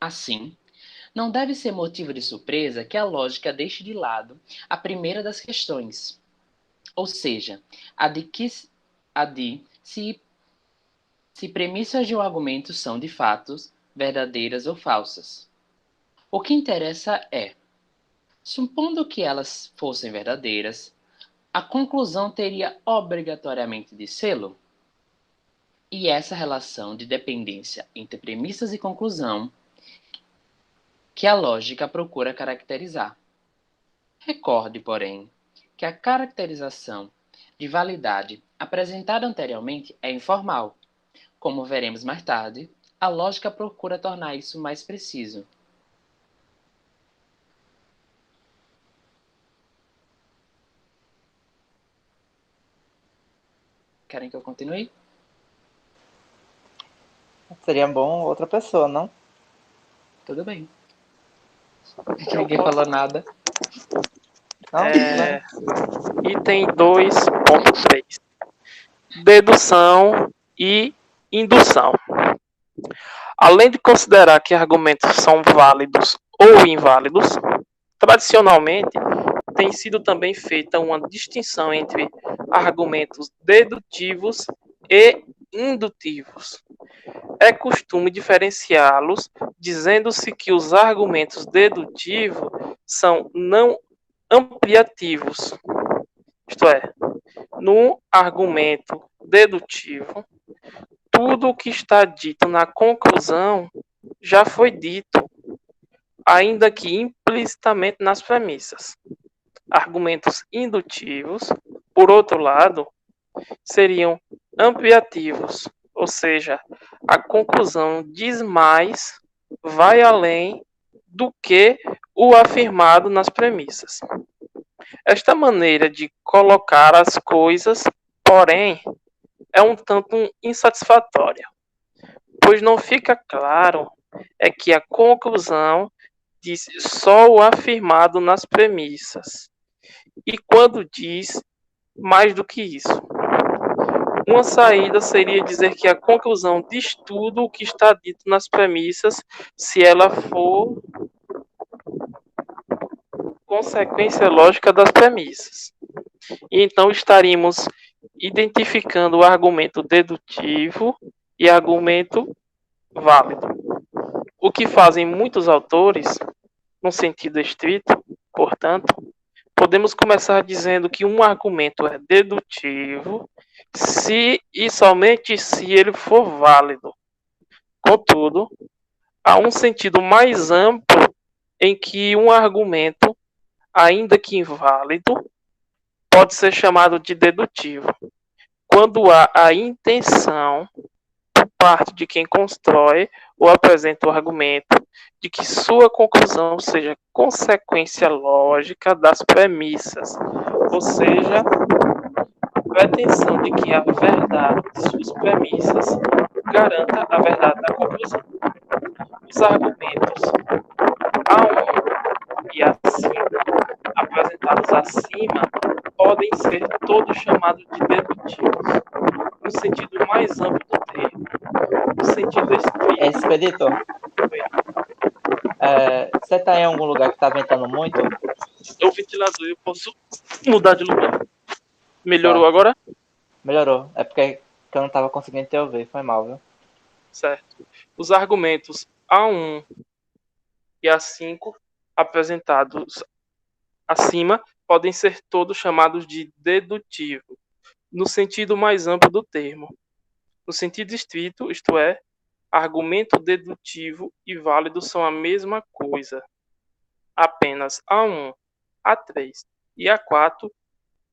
Assim, não deve ser motivo de surpresa que a lógica deixe de lado a primeira das questões. ou seja, a de se premissas de um argumento são de fato verdadeiras ou falsas. O que interessa é, supondo que elas fossem verdadeiras, a conclusão teria obrigatoriamente de sê-lo? E essa relação de dependência entre premissas e conclusão que a lógica procura caracterizar. Recorde, porém, que a caracterização de validade apresentada anteriormente é informal. Como veremos mais tarde, a lógica procura tornar isso mais preciso. Querem que eu continue? Seria bom outra pessoa, não? Tudo bem. Que ninguém falou nada. Não? É, item 2.3. Dedução e indução. Além de considerar que argumentos são válidos ou inválidos, tradicionalmente tem sido também feita uma distinção entre argumentos dedutivos e indutivos. É costume diferenciá-los, dizendo-se que os argumentos dedutivos são não ampliativos, isto é, no argumento dedutivo, tudo o que está dito na conclusão já foi dito, ainda que implicitamente nas premissas. Argumentos indutivos, por outro lado, seriam ampliativos, ou seja, a conclusão diz mais, vai além do que o afirmado nas premissas. Esta maneira de colocar as coisas, porém, é um tanto insatisfatória, pois não fica claro é que a conclusão diz só o afirmado nas premissas, e quando diz mais do que isso. Uma saída seria dizer que a conclusão diz tudo o que está dito nas premissas, se ela for consequência lógica das premissas. E então estaríamos identificando o argumento dedutivo e argumento válido. O que fazem muitos autores, no sentido estrito, portanto, podemos começar dizendo que um argumento é dedutivo se e somente se ele for válido. Contudo, há um sentido mais amplo em que um argumento, ainda que inválido, pode ser chamado de dedutivo, quando há a intenção, por parte de quem constrói ou apresenta o argumento, de que sua conclusão seja consequência lógica das premissas, ou seja, a pretensão de que a verdade de suas premissas garanta a verdade da conclusão. Os argumentos A1 e A5 apresentados acima podem ser todos chamados de dedutivos, no sentido mais amplo do termo. No sentido estrito. Expeditor, você está em algum lugar que está ventando muito? O ventilador, eu posso mudar de lugar. Melhorou Certo. agora? Melhorou. É porque eu não estava conseguindo te ouvir. Foi mal, viu? Certo. Os argumentos A1 e A5 apresentados acima podem ser todos chamados de dedutivo, no sentido mais amplo do termo. No sentido estrito, isto é, argumento dedutivo e válido são a mesma coisa. Apenas A1, A3 e A4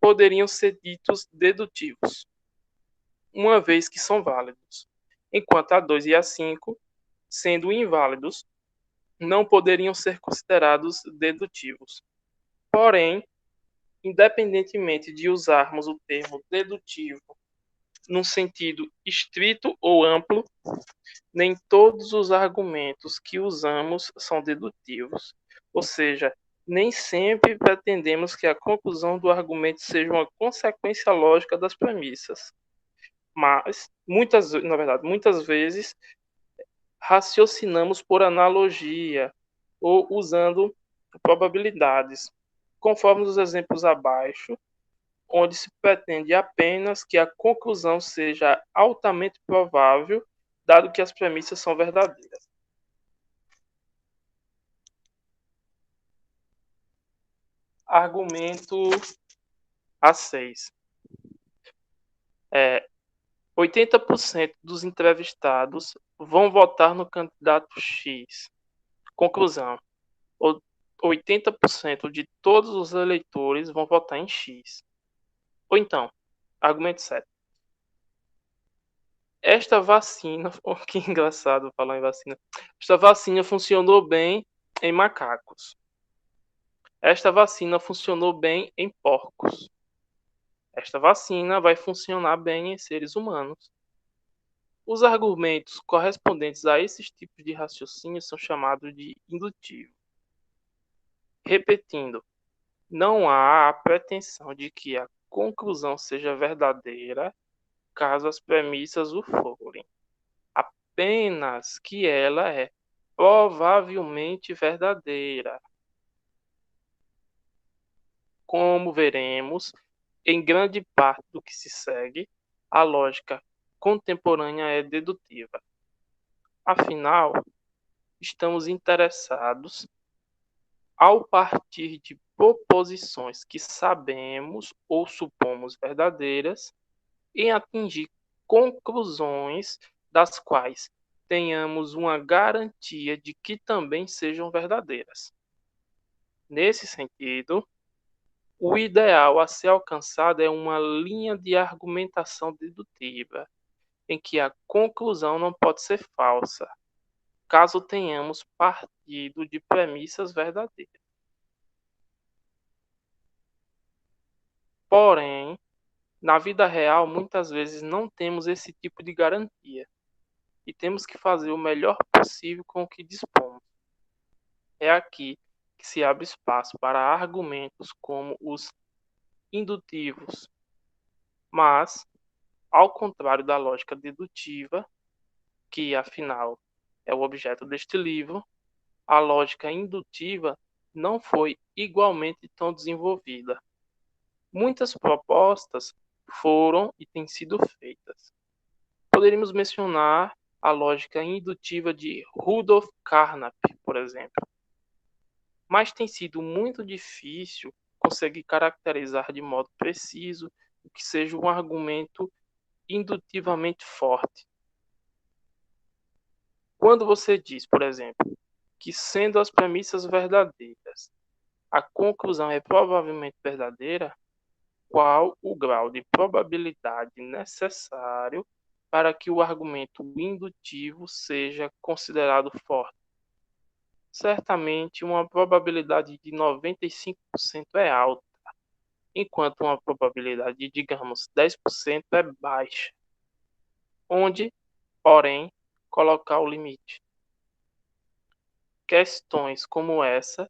poderiam ser ditos dedutivos, uma vez que são válidos, enquanto A2 e A5, sendo inválidos, não poderiam ser considerados dedutivos. Porém, independentemente de usarmos o termo dedutivo num sentido estrito ou amplo, nem todos os argumentos que usamos são dedutivos. Ou seja, nem sempre pretendemos que a conclusão do argumento seja uma consequência lógica das premissas. Mas, muitas vezes, raciocinamos por analogia ou usando probabilidades. Conforme os exemplos abaixo, onde se pretende apenas que a conclusão seja altamente provável, dado que as premissas são verdadeiras. Argumento A6. 80% dos entrevistados vão votar no candidato X. Conclusão: 80% de todos os eleitores vão votar em X. Ou então, argumento 7. Esta vacina, que engraçado falar em vacina. Esta vacina funcionou bem em macacos. Esta vacina funcionou bem em porcos. Esta vacina vai funcionar bem em seres humanos. Os argumentos correspondentes a esses tipos de raciocínio são chamados de indutivo. Repetindo, não há a pretensão de que a conclusão seja verdadeira caso as premissas o forem, apenas que ela é provavelmente verdadeira. Como veremos, em grande parte do que se segue, a lógica contemporânea é dedutiva. Afinal, estamos interessados, ao partir de proposições que sabemos ou supomos verdadeiras, em atingir conclusões das quais tenhamos uma garantia de que também sejam verdadeiras. Nesse sentido, o ideal a ser alcançado é uma linha de argumentação dedutiva, em que a conclusão não pode ser falsa, caso tenhamos partido de premissas verdadeiras. Porém, na vida real, muitas vezes não temos esse tipo de garantia e temos que fazer o melhor possível com o que dispomos. É aqui que se abre espaço para argumentos como os indutivos. Mas, ao contrário da lógica dedutiva, que afinal é o objeto deste livro, a lógica indutiva não foi igualmente tão desenvolvida. Muitas propostas foram e têm sido feitas. Poderíamos mencionar a lógica indutiva de Rudolf Carnap, por exemplo. Mas tem sido muito difícil conseguir caracterizar de modo preciso o que seja um argumento indutivamente forte. Quando você diz, por exemplo, que sendo as premissas verdadeiras, a conclusão é provavelmente verdadeira, qual o grau de probabilidade necessário para que o argumento indutivo seja considerado forte? Certamente uma probabilidade de 95% é alta, enquanto uma probabilidade de, digamos, 10% é baixa. Onde, porém, colocar o limite? Questões como essa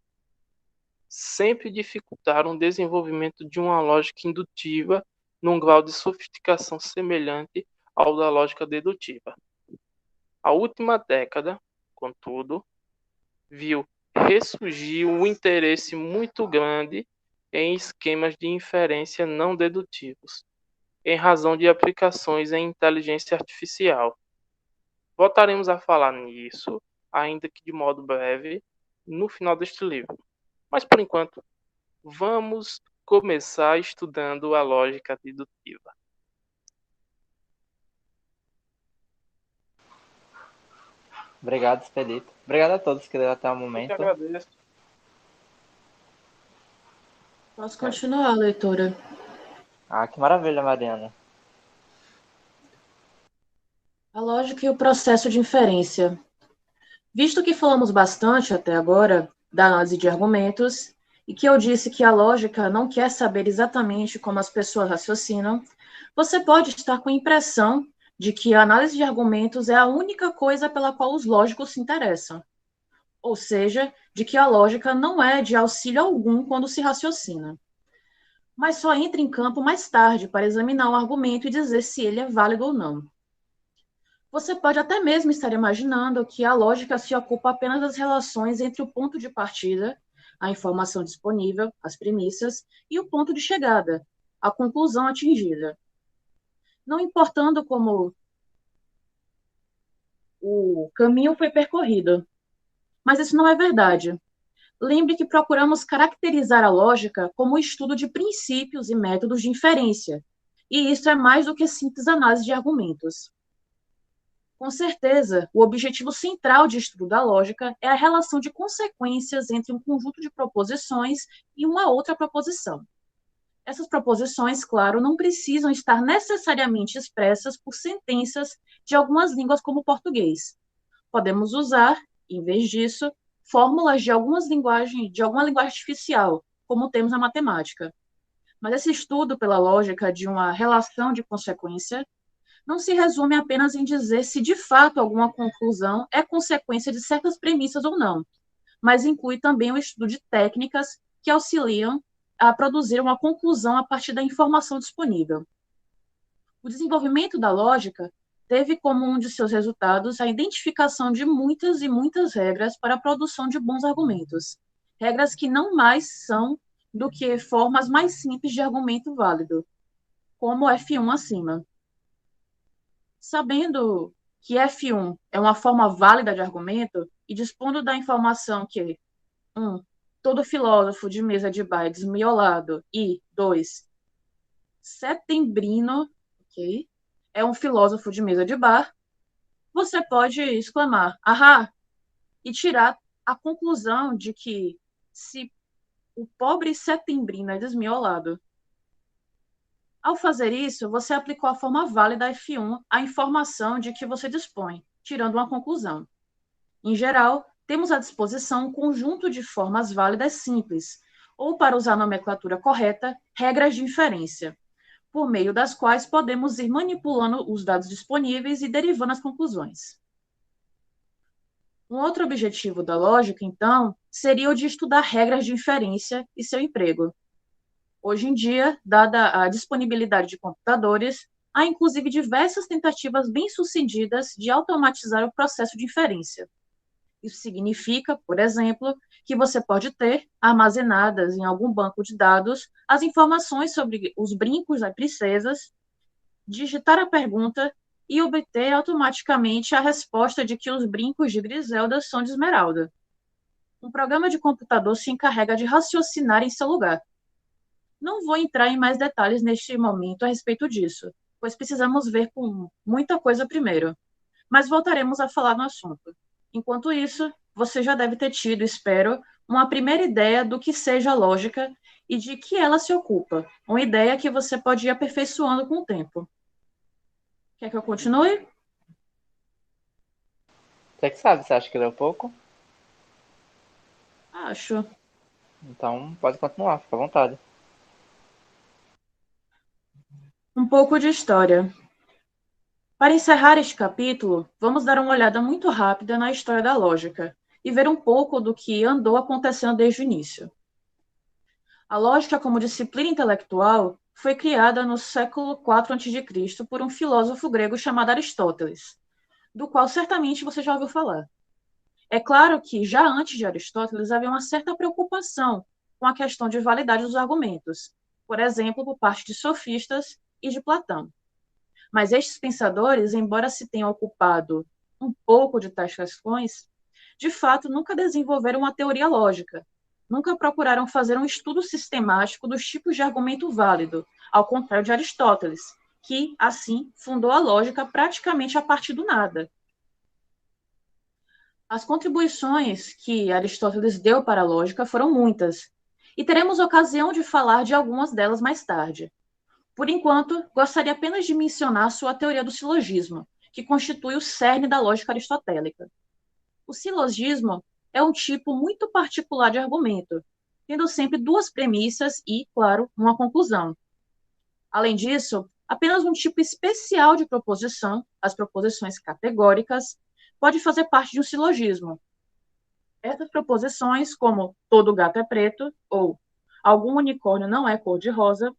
sempre dificultaram o desenvolvimento de uma lógica indutiva num grau de sofisticação semelhante ao da lógica dedutiva. A última década, contudo, viu ressurgir um interesse muito grande em esquemas de inferência não dedutivos, em razão de aplicações em inteligência artificial. Voltaremos a falar nisso, ainda que de modo breve, no final deste livro. Mas, por enquanto, vamos começar estudando a lógica dedutiva. Obrigado, Expedito. Obrigado a todos que leram até o Eu que momento. agradeço. Posso continuar a leitura? Ah, que maravilha, Mariana. A lógica e o processo de inferência. Visto que falamos bastante até agora da análise de argumentos, e que eu disse que a lógica não quer saber exatamente como as pessoas raciocinam, você pode estar com a impressão de que a análise de argumentos é a única coisa pela qual os lógicos se interessam. Ou seja, de que a lógica não é de auxílio algum quando se raciocina. Mas só entra em campo mais tarde para examinar um argumento e dizer se ele é válido ou não. Você pode até mesmo estar imaginando que a lógica se ocupa apenas das relações entre o ponto de partida, a informação disponível, as premissas, e o ponto de chegada, a conclusão atingida, não importando como o caminho foi percorrido. Mas isso não é verdade. Lembre que procuramos caracterizar a lógica como o estudo de princípios e métodos de inferência, e isso é mais do que simples análise de argumentos. Com certeza, o objetivo central de estudo da lógica é a relação de consequências entre um conjunto de proposições e uma outra proposição. Essas proposições, claro, não precisam estar necessariamente expressas por sentenças de algumas línguas como o português. Podemos usar, em vez disso, fórmulas de alguma linguagem artificial, como temos na matemática. Mas esse estudo pela lógica de uma relação de consequência não se resume apenas em dizer se de fato alguma conclusão é consequência de certas premissas ou não, mas inclui também o estudo de técnicas que auxiliam a produzir uma conclusão a partir da informação disponível. O desenvolvimento da lógica teve como um de seus resultados a identificação de muitas e muitas regras para a produção de bons argumentos, regras que não mais são do que formas mais simples de argumento válido, como F1 acima. Sabendo que F1 é uma forma válida de argumento e dispondo da informação que 1. Todo filósofo de mesa de bar é desmiolado e 2. Setembrino, ok, é um filósofo de mesa de bar, você pode exclamar, ahá, e tirar a conclusão de que se o pobre Setembrino é desmiolado. Ao fazer isso, você aplicou a forma válida F1 à informação de que você dispõe, tirando uma conclusão. Em geral, temos à disposição um conjunto de formas válidas simples, ou, para usar a nomenclatura correta, regras de inferência, por meio das quais podemos ir manipulando os dados disponíveis e derivando as conclusões. Um outro objetivo da lógica, então, seria o de estudar regras de inferência e seu emprego. Hoje em dia, dada a disponibilidade de computadores, há inclusive diversas tentativas bem-sucedidas de automatizar o processo de inferência. Isso significa, por exemplo, que você pode ter armazenadas em algum banco de dados as informações sobre os brincos das princesas, digitar a pergunta e obter automaticamente a resposta de que os brincos de Griselda são de Esmeralda. Um programa de computador se encarrega de raciocinar em seu lugar. Não vou entrar em mais detalhes neste momento a respeito disso, pois precisamos ver com muita coisa primeiro, mas voltaremos a falar no assunto. Enquanto isso, você já deve ter tido, espero, uma primeira ideia do que seja a lógica e de que ela se ocupa, uma ideia que você pode ir aperfeiçoando com o tempo. Quer que eu continue? Você que sabe, você acha que leu pouco? Acho. Então pode continuar, fica à vontade. Um pouco de história. Para encerrar este capítulo, vamos dar uma olhada muito rápida na história da lógica e ver um pouco do que andou acontecendo desde o início. A lógica como disciplina intelectual foi criada no século IV a.C. por um filósofo grego chamado Aristóteles, do qual certamente você já ouviu falar. É claro que, já antes de Aristóteles, havia uma certa preocupação com a questão de validade dos argumentos, por exemplo, por parte de sofistas e de Platão. Mas estes pensadores, embora se tenham ocupado um pouco de tais questões, de fato nunca desenvolveram uma teoria lógica, nunca procuraram fazer um estudo sistemático dos tipos de argumento válido, ao contrário de Aristóteles, que, assim, fundou a lógica praticamente a partir do nada. As contribuições que Aristóteles deu para a lógica foram muitas, e teremos ocasião de falar de algumas delas mais tarde. Por enquanto, gostaria apenas de mencionar sua teoria do silogismo, que constitui o cerne da lógica aristotélica. O silogismo é um tipo muito particular de argumento, tendo sempre duas premissas e, claro, uma conclusão. Além disso, apenas um tipo especial de proposição, as proposições categóricas, pode fazer parte de um silogismo. Essas proposições, como todo gato é preto, ou algum unicórnio não é cor-de-rosa,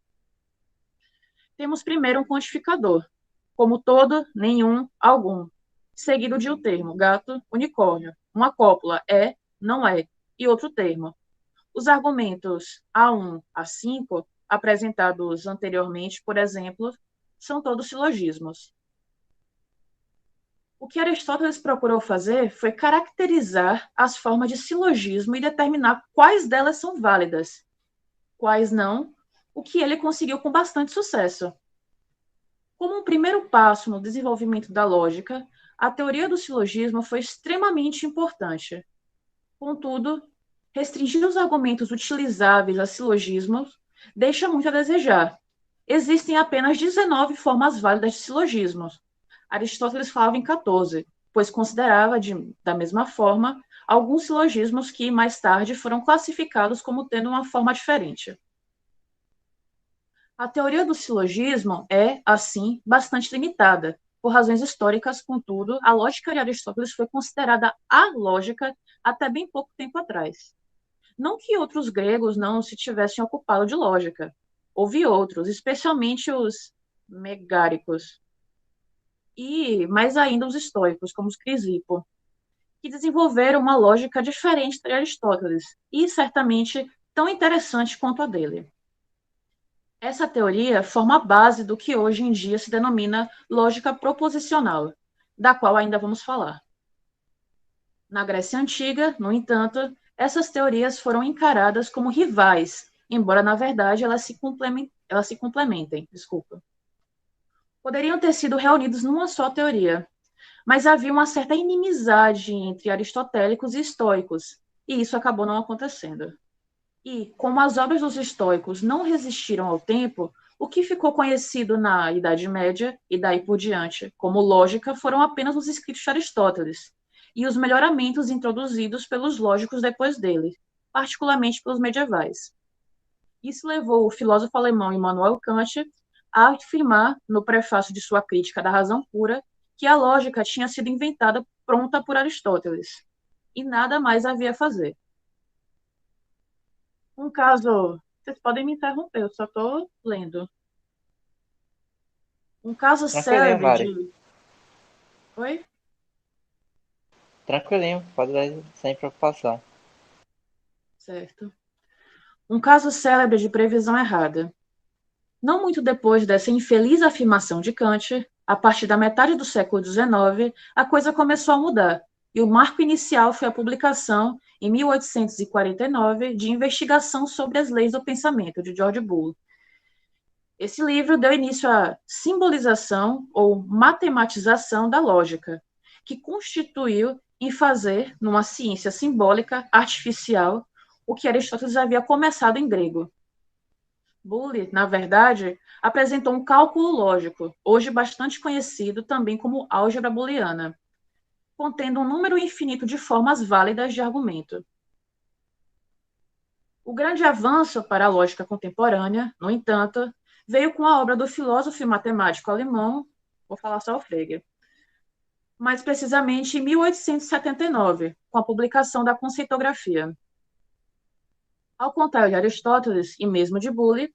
temos primeiro um quantificador, como todo, nenhum, algum, seguido de um termo, gato, unicórnio, uma cópula, não é, e outro termo. Os argumentos A1 a 5 apresentados anteriormente, por exemplo, são todos silogismos. O que Aristóteles procurou fazer foi caracterizar as formas de silogismo e determinar quais delas são válidas, quais não, o que ele conseguiu com bastante sucesso. Como um primeiro passo no desenvolvimento da lógica, a teoria do silogismo foi extremamente importante. Contudo, restringir os argumentos utilizáveis a silogismos deixa muito a desejar. Existem apenas 19 formas válidas de silogismos. Aristóteles falava em 14, pois considerava, da mesma forma, alguns silogismos que, mais tarde, foram classificados como tendo uma forma diferente. A teoria do silogismo é, assim, bastante limitada. Por razões históricas, contudo, a lógica de Aristóteles foi considerada a lógica até bem pouco tempo atrás. Não que outros gregos não se tivessem ocupado de lógica. Houve outros, especialmente os megáricos, e mais ainda os estoicos, como os Crisipo, que desenvolveram uma lógica diferente de Aristóteles, e certamente tão interessante quanto a dele. Essa teoria forma a base do que hoje em dia se denomina lógica proposicional, da qual ainda vamos falar. Na Grécia Antiga, no entanto, essas teorias foram encaradas como rivais, embora, na verdade, elas se complementem. Poderiam ter sido reunidos numa só teoria, mas havia uma certa inimizade entre aristotélicos e estoicos, e isso acabou não acontecendo. E, como as obras dos estoicos não resistiram ao tempo, o que ficou conhecido na Idade Média, e daí por diante, como lógica, foram apenas os escritos de Aristóteles, e os melhoramentos introduzidos pelos lógicos depois dele, particularmente pelos medievais. Isso levou o filósofo alemão Immanuel Kant a afirmar, no prefácio de sua Crítica da Razão Pura, que a lógica tinha sido inventada pronta por Aristóteles, e nada mais havia a fazer. Um caso... Vocês podem me interromper, eu só estou lendo. Um caso Tranquilinho, célebre Mari. de... Oi? Tranquilinho, pode ler sem preocupação. Certo. Um caso célebre de previsão errada. Não muito depois dessa infeliz afirmação de Kant, a partir da metade do século XIX, a coisa começou a mudar, e o marco inicial foi a publicação, em 1849, de Investigação sobre as Leis do Pensamento, de George Boole. Esse livro deu início à simbolização ou matematização da lógica, que constituiu em fazer, numa ciência simbólica, artificial, o que Aristóteles havia começado em grego. Boole, na verdade, apresentou um cálculo lógico, hoje bastante conhecido também como álgebra booleana, contendo um número infinito de formas válidas de argumento. O grande avanço para a lógica contemporânea, no entanto, veio com a obra do filósofo e matemático alemão, vou falar só o Frege, mais precisamente em 1879, com a publicação da Conceitografia. Ao contrário de Aristóteles e mesmo de Boole,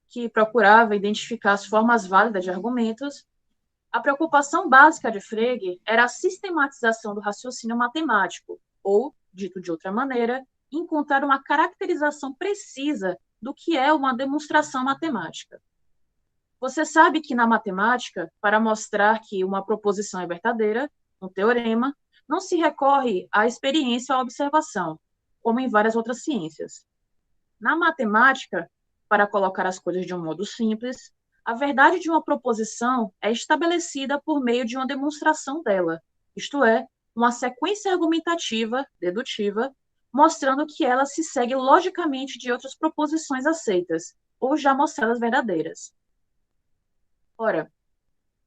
que procurava identificar as formas válidas de argumentos, a preocupação básica de Frege era a sistematização do raciocínio matemático, ou, dito de outra maneira, encontrar uma caracterização precisa do que é uma demonstração matemática. Você sabe que na matemática, para mostrar que uma proposição é verdadeira, um teorema, não se recorre à experiência ou à observação, como em várias outras ciências. Na matemática, para colocar as coisas de um modo simples, a verdade de uma proposição é estabelecida por meio de uma demonstração dela, isto é, uma sequência argumentativa, dedutiva, mostrando que ela se segue logicamente de outras proposições aceitas, ou já mostradas verdadeiras. Ora,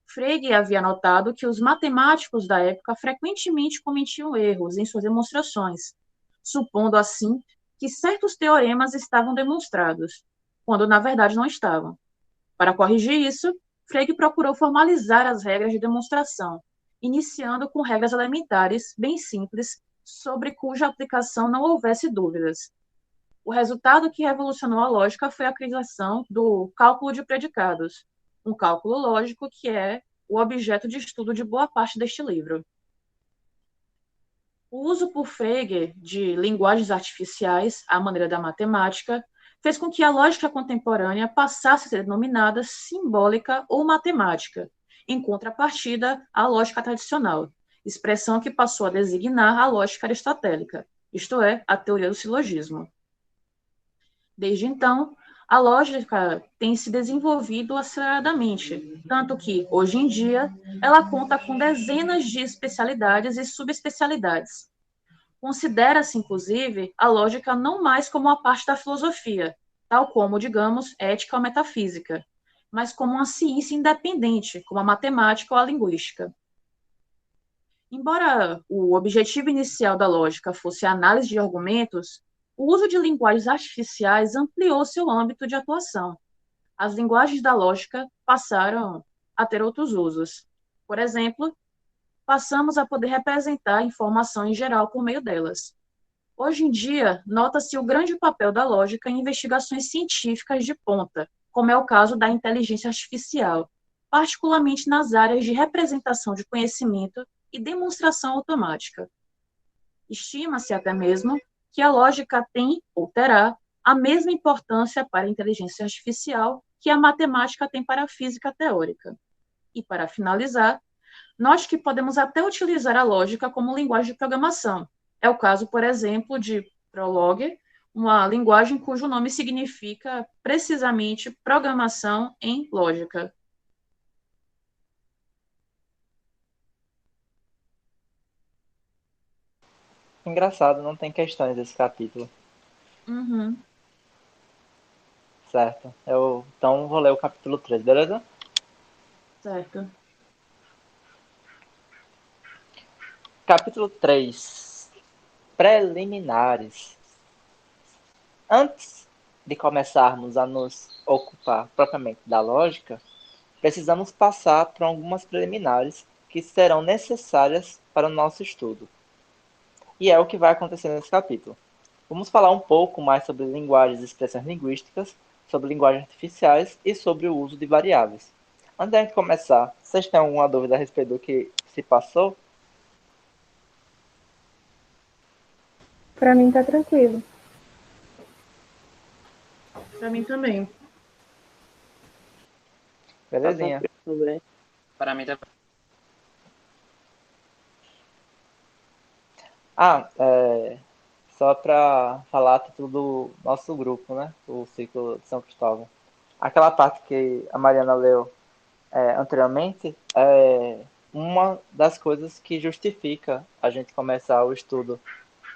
Frege havia notado que os matemáticos da época frequentemente cometiam erros em suas demonstrações, supondo assim que certos teoremas estavam demonstrados, quando na verdade não estavam. Para corrigir isso, Frege procurou formalizar as regras de demonstração, iniciando com regras elementares, bem simples, sobre cuja aplicação não houvesse dúvidas. O resultado que revolucionou a lógica foi a criação do cálculo de predicados, um cálculo lógico que é o objeto de estudo de boa parte deste livro. O uso por Frege de linguagens artificiais, à maneira da matemática, fez com que a lógica contemporânea passasse a ser denominada simbólica ou matemática, em contrapartida à lógica tradicional, expressão que passou a designar a lógica aristotélica, isto é, a teoria do silogismo. Desde então, a lógica tem se desenvolvido aceleradamente, tanto que, hoje em dia, ela conta com dezenas de especialidades e subespecialidades. Considera-se, inclusive, a lógica não mais como uma parte da filosofia, tal como, digamos, ética ou metafísica, mas como uma ciência independente, como a matemática ou a linguística. Embora o objetivo inicial da lógica fosse a análise de argumentos, o uso de linguagens artificiais ampliou seu âmbito de atuação. As linguagens da lógica passaram a ter outros usos. Por exemplo, passamos a poder representar informação em geral por meio delas. Hoje em dia, nota-se o grande papel da lógica em investigações científicas de ponta, como é o caso da inteligência artificial, particularmente nas áreas de representação de conhecimento e demonstração automática. Estima-se até mesmo que a lógica tem ou terá a mesma importância para a inteligência artificial que a matemática tem para a física teórica. E, para finalizar, note que podemos até utilizar a lógica como linguagem de programação. É o caso, por exemplo, de Prolog, uma linguagem cujo nome significa precisamente programação em lógica. Engraçado, não tem questões desse capítulo. Uhum. Certo. Então vou ler o capítulo 3, beleza? Certo. Capítulo 3. Preliminares. Antes de começarmos a nos ocupar propriamente da lógica, precisamos passar por algumas preliminares que serão necessárias para o nosso estudo. E é o que vai acontecer nesse capítulo. Vamos falar um pouco mais sobre linguagens e expressões linguísticas, sobre linguagens artificiais e sobre o uso de variáveis. Antes da gente começar, vocês têm alguma dúvida a respeito do que se passou? Para mim tá tranquilo. Para mim também. Belezinha. Tudo bem. Para mim, Só para falar a título do nosso grupo, né? O Ciclo de São Cristóvão. Aquela parte que a Mariana leu anteriormente é uma das coisas que justifica a gente começar o estudo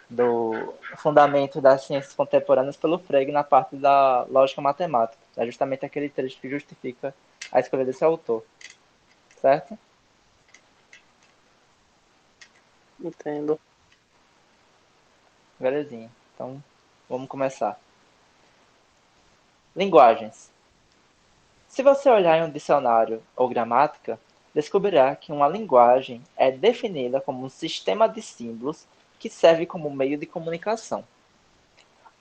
do fundamento das ciências contemporâneas pelo Frege na parte da lógica matemática. É justamente aquele trecho que justifica a escolha desse autor. Certo? Entendo. Belezinha. Então, vamos começar. Linguagens. Se você olhar em um dicionário ou gramática, descobrirá que uma linguagem é definida como um sistema de símbolos que serve como meio de comunicação.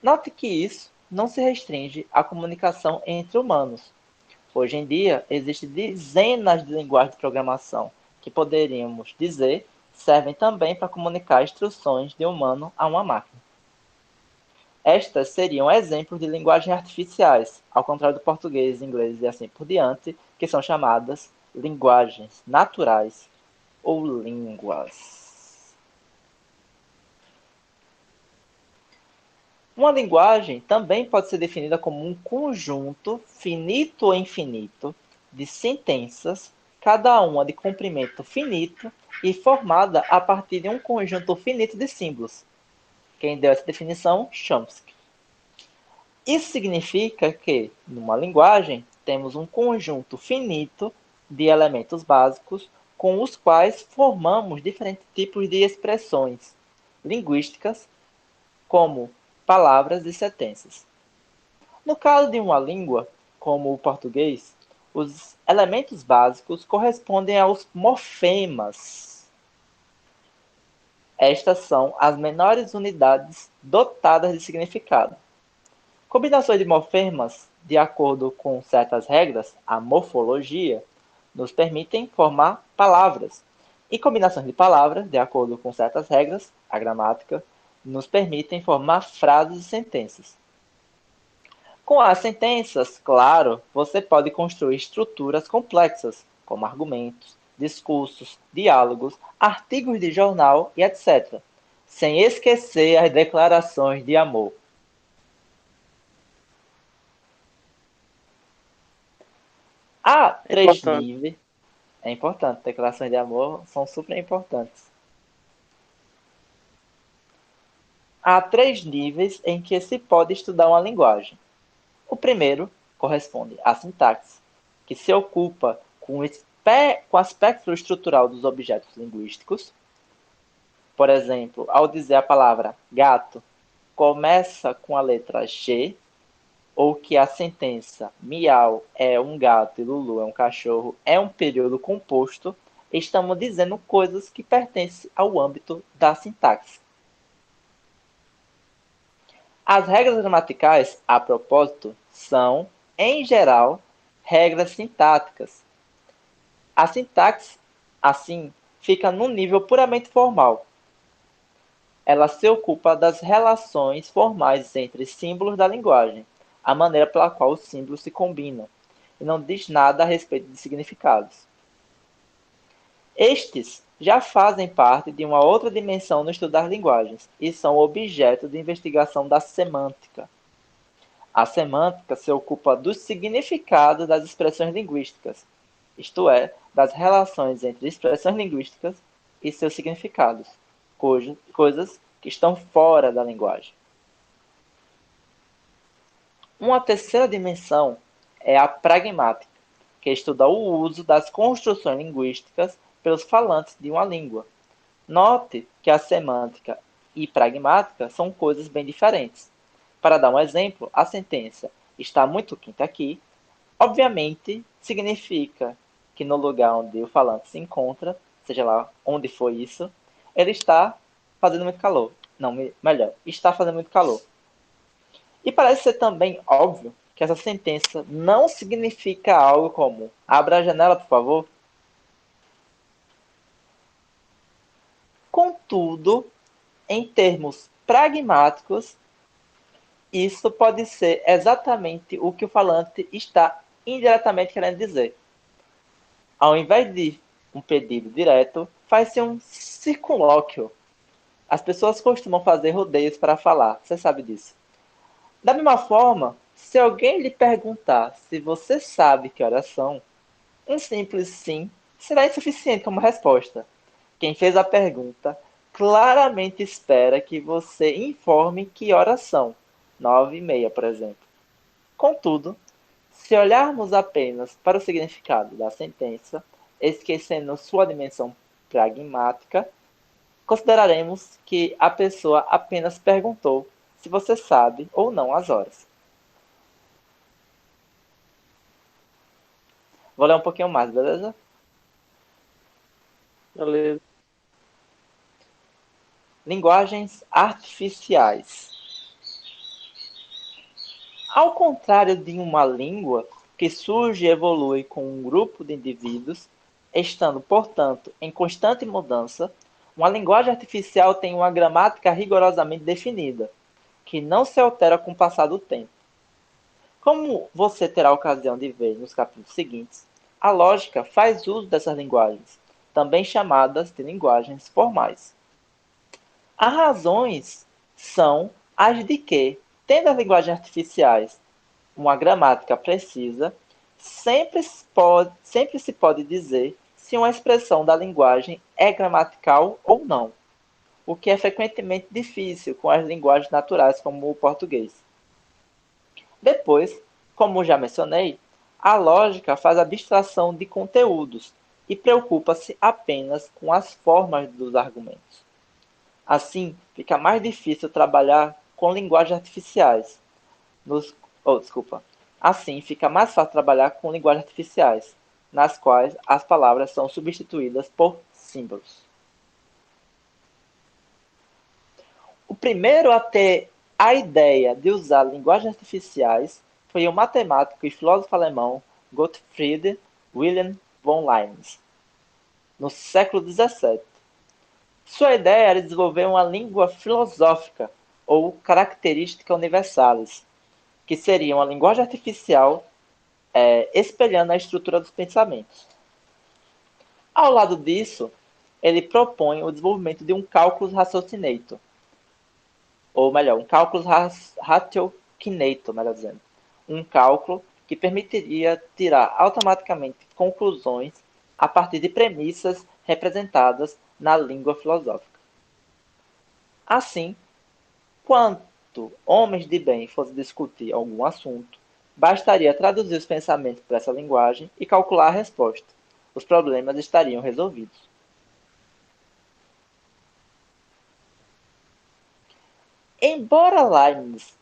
Note que isso não se restringe à comunicação entre humanos. Hoje em dia, existem dezenas de linguagens de programação que poderíamos dizer servem também para comunicar instruções de um humano a uma máquina. Estas seriam exemplos de linguagens artificiais, ao contrário do português, inglês e assim por diante, que são chamadas linguagens naturais ou línguas. Uma linguagem também pode ser definida como um conjunto finito ou infinito de sentenças, cada uma de comprimento finito e formada a partir de um conjunto finito de símbolos. Quem deu essa definição? Chomsky. Isso significa que, numa linguagem, temos um conjunto finito de elementos básicos com os quais formamos diferentes tipos de expressões linguísticas, como palavras e sentenças. No caso de uma língua, como o português, os elementos básicos correspondem aos morfemas. Estas são as menores unidades dotadas de significado. Combinações de morfemas, de acordo com certas regras, a morfologia, nos permitem formar palavras. E combinações de palavras, de acordo com certas regras, a gramática, nos permitem formar frases e sentenças. Com as sentenças, claro, você pode construir estruturas complexas, como argumentos, discursos, diálogos, artigos de jornal e etc., sem esquecer as declarações de amor. Há É três importante. níveis. É importante, declarações de amor são super importantes. Há três níveis em que se pode estudar uma linguagem. O primeiro corresponde à sintaxe, que se ocupa com o aspecto estrutural dos objetos linguísticos. Por exemplo, ao dizer a palavra gato, começa com a letra G, ou que a sentença miau é um gato e Lulu é um cachorro é um período composto, estamos dizendo coisas que pertencem ao âmbito da sintaxe. As regras gramaticais, a propósito, são, em geral, regras sintáticas. A sintaxe, assim, fica num nível puramente formal. Ela se ocupa das relações formais entre símbolos da linguagem, a maneira pela qual os símbolos se combinam, e não diz nada a respeito de significados. Estes já fazem parte de uma outra dimensão no estudo das linguagens e são objeto de investigação da semântica. A semântica se ocupa dos significados das expressões linguísticas, isto é, das relações entre expressões linguísticas e seus significados, coisas que estão fora da linguagem. Uma terceira dimensão é a pragmática, que estuda o uso das construções linguísticas pelos falantes de uma língua. Note que a semântica e pragmática são coisas bem diferentes. Para dar um exemplo, a sentença "está muito quente aqui", obviamente significa que no lugar onde o falante se encontra, seja lá onde foi isso, ele está fazendo muito calor. Não, melhor, está fazendo muito calor. E parece ser também óbvio que essa sentença não significa algo como "abra a janela, por favor". Contudo, em termos pragmáticos, isso pode ser exatamente o que o falante está indiretamente querendo dizer. Ao invés de um pedido direto, faz-se um circunlóquio. As pessoas costumam fazer rodeios para falar, você sabe disso. Da mesma forma, se alguém lhe perguntar se você sabe que horas são, um simples sim será insuficiente como resposta. Quem fez a pergunta claramente espera que você informe que horas são, 9h30, por exemplo. Contudo, se olharmos apenas para o significado da sentença, esquecendo sua dimensão pragmática, consideraremos que a pessoa apenas perguntou se você sabe ou não as horas. Vou ler um pouquinho mais, beleza? Beleza. Linguagens artificiais. Ao contrário de uma língua que surge e evolui com um grupo de indivíduos, estando, portanto, em constante mudança, uma linguagem artificial tem uma gramática rigorosamente definida, que não se altera com o passar do tempo. Como você terá a ocasião de ver nos capítulos seguintes, a lógica faz uso dessas linguagens, também chamadas de linguagens formais. As razões são as de que, tendo as linguagens artificiais uma gramática precisa, sempre se pode dizer se uma expressão da linguagem é gramatical ou não, o que é frequentemente difícil com as linguagens naturais como o português. Depois, como já mencionei, a lógica faz abstração de conteúdos e preocupa-se apenas com as formas dos argumentos. Assim, fica mais difícil trabalhar com linguagens artificiais. Assim, fica mais fácil trabalhar com linguagens artificiais, nas quais as palavras são substituídas por símbolos. O primeiro a ter a ideia de usar linguagens artificiais foi o matemático e filósofo alemão Gottfried Wilhelm von Leibniz, no século XVII. Sua ideia era desenvolver uma língua filosófica, ou característica universales, que seria uma linguagem artificial espelhando a estrutura dos pensamentos. Ao lado disso, ele propõe o desenvolvimento de um cálculo raciocinator, ou melhor, um cálculo ratiocinator, melhor dizendo, um cálculo que permitiria tirar automaticamente conclusões a partir de premissas representadas na língua filosófica. Assim, quando homens de bem fossem discutir algum assunto, bastaria traduzir os pensamentos para essa linguagem e calcular a resposta. Os problemas estariam resolvidos. Embora Leibniz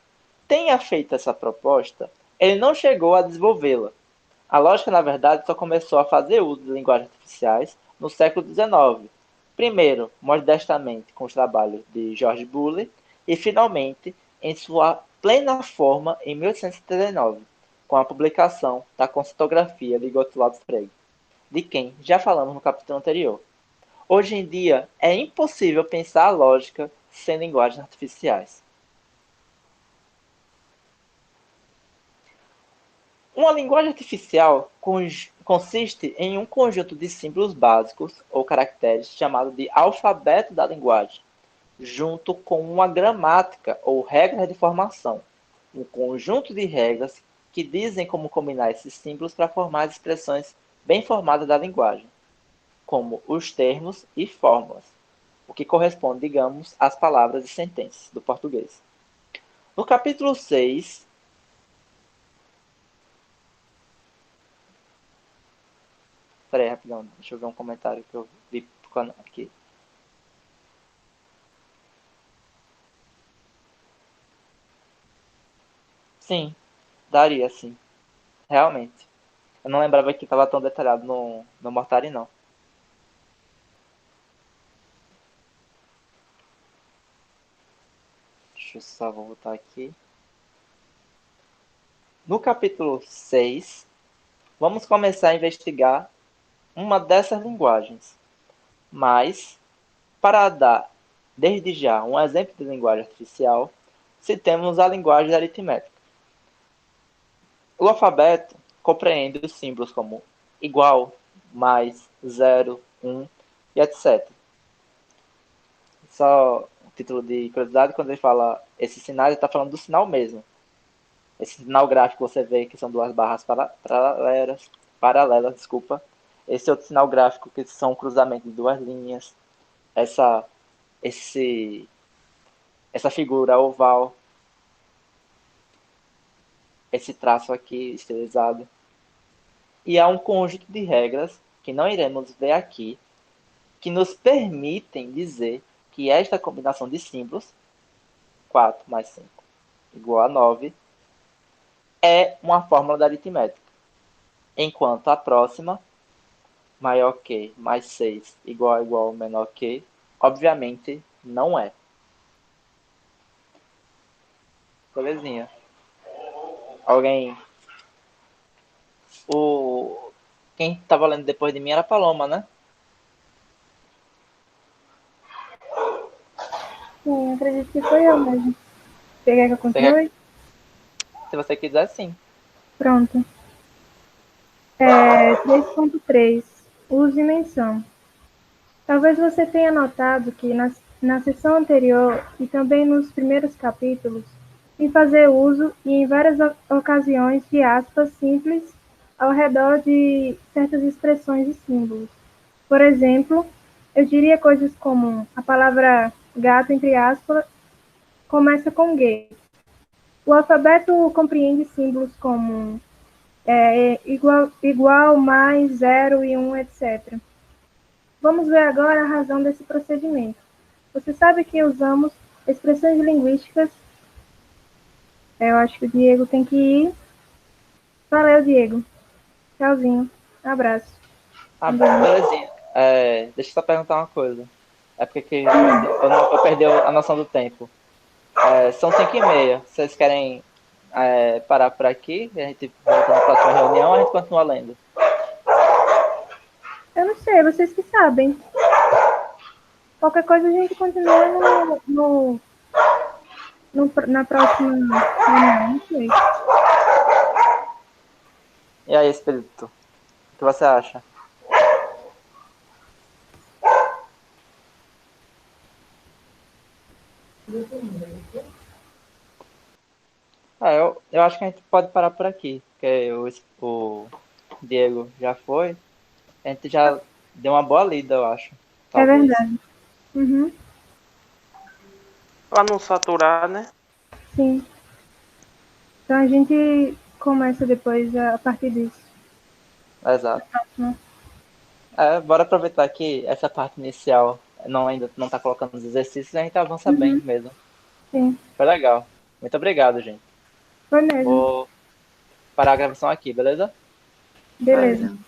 tenha feito essa proposta, ele não chegou a desenvolvê-la. A lógica, na verdade, só começou a fazer uso de linguagens artificiais no século XIX. Primeiro, modestamente, com os trabalhos de George Boole, e finalmente, em sua plena forma, em 1879, com a publicação da conceitografia de Gottlob Frege, de quem já falamos no capítulo anterior. Hoje em dia, é impossível pensar a lógica sem linguagens artificiais. Uma linguagem artificial consiste em um conjunto de símbolos básicos ou caracteres chamado de alfabeto da linguagem, junto com uma gramática ou regras de formação, um conjunto de regras que dizem como combinar esses símbolos para formar as expressões bem formadas da linguagem, como os termos e fórmulas, o que corresponde, digamos, às palavras e sentenças do português. No capítulo 6, peraí, rapidão, deixa eu ver um comentário que eu vi aqui. Sim, daria, sim. Realmente. Eu não lembrava que estava tão detalhado no Mortari, não. Deixa eu só voltar aqui. No capítulo 6, vamos começar a investigar uma dessas linguagens. Mas, para dar desde já um exemplo de linguagem artificial, citemos a linguagem aritmética. O alfabeto compreende os símbolos como igual, mais, zero, e etc. Só um título de curiosidade, quando ele fala esses sinais, ele está falando do sinal mesmo. Esse sinal gráfico você vê que são duas barras paralelas, desculpa. Esse outro sinal gráfico que são um cruzamento de duas linhas. Essa figura oval. Esse traço aqui estilizado. E há um conjunto de regras que não iremos ver aqui, que nos permitem dizer que esta combinação de símbolos, 4 mais 5 igual a 9, é uma fórmula da aritmética, enquanto a próxima, maior que mais 6 igual menor que, obviamente não é. Belezinha. Alguém... Quem estava lendo depois de mim era a Paloma, né? Sim, acredito que foi eu mesmo. Você quer que eu continue? Se você quiser, sim. Pronto. 3.3. Uso e menção. Talvez você tenha notado que na sessão anterior e também nos primeiros capítulos, em fazer uso e em várias ocasiões de aspas simples ao redor de certas expressões e símbolos. Por exemplo, eu diria coisas como a palavra gato, entre aspas, começa com G. O alfabeto compreende símbolos como igual, mais, zero e etc. Vamos ver agora a razão desse procedimento. Você sabe que usamos expressões linguísticas. Eu acho que o Diego tem que ir. Valeu, Diego. Tchauzinho. Abraço. Belezinha. Deixa eu só perguntar uma coisa. É porque eu perdi a noção do tempo. São 5h30. Vocês querem parar por aqui? A gente volta na próxima reunião ou a gente continua lendo? Eu não sei, vocês que sabem. Qualquer coisa a gente continua no Na próxima reunião, não sei. E aí, Espírito? O que você acha? Eu acho que a gente pode parar por aqui, porque o Diego já foi. A gente já deu uma boa lida, eu acho. É Talvez. verdade. Uhum, Pra não saturar, né? sim. Então a gente começa depois a partir disso. Exato. Né? Bora aproveitar que essa parte inicial ainda não tá colocando os exercícios e a gente avança bem Uhum, mesmo. sim. Foi legal. Muito obrigado, gente. Foi mesmo. Vou parar a gravação aqui, beleza? Beleza. Beleza.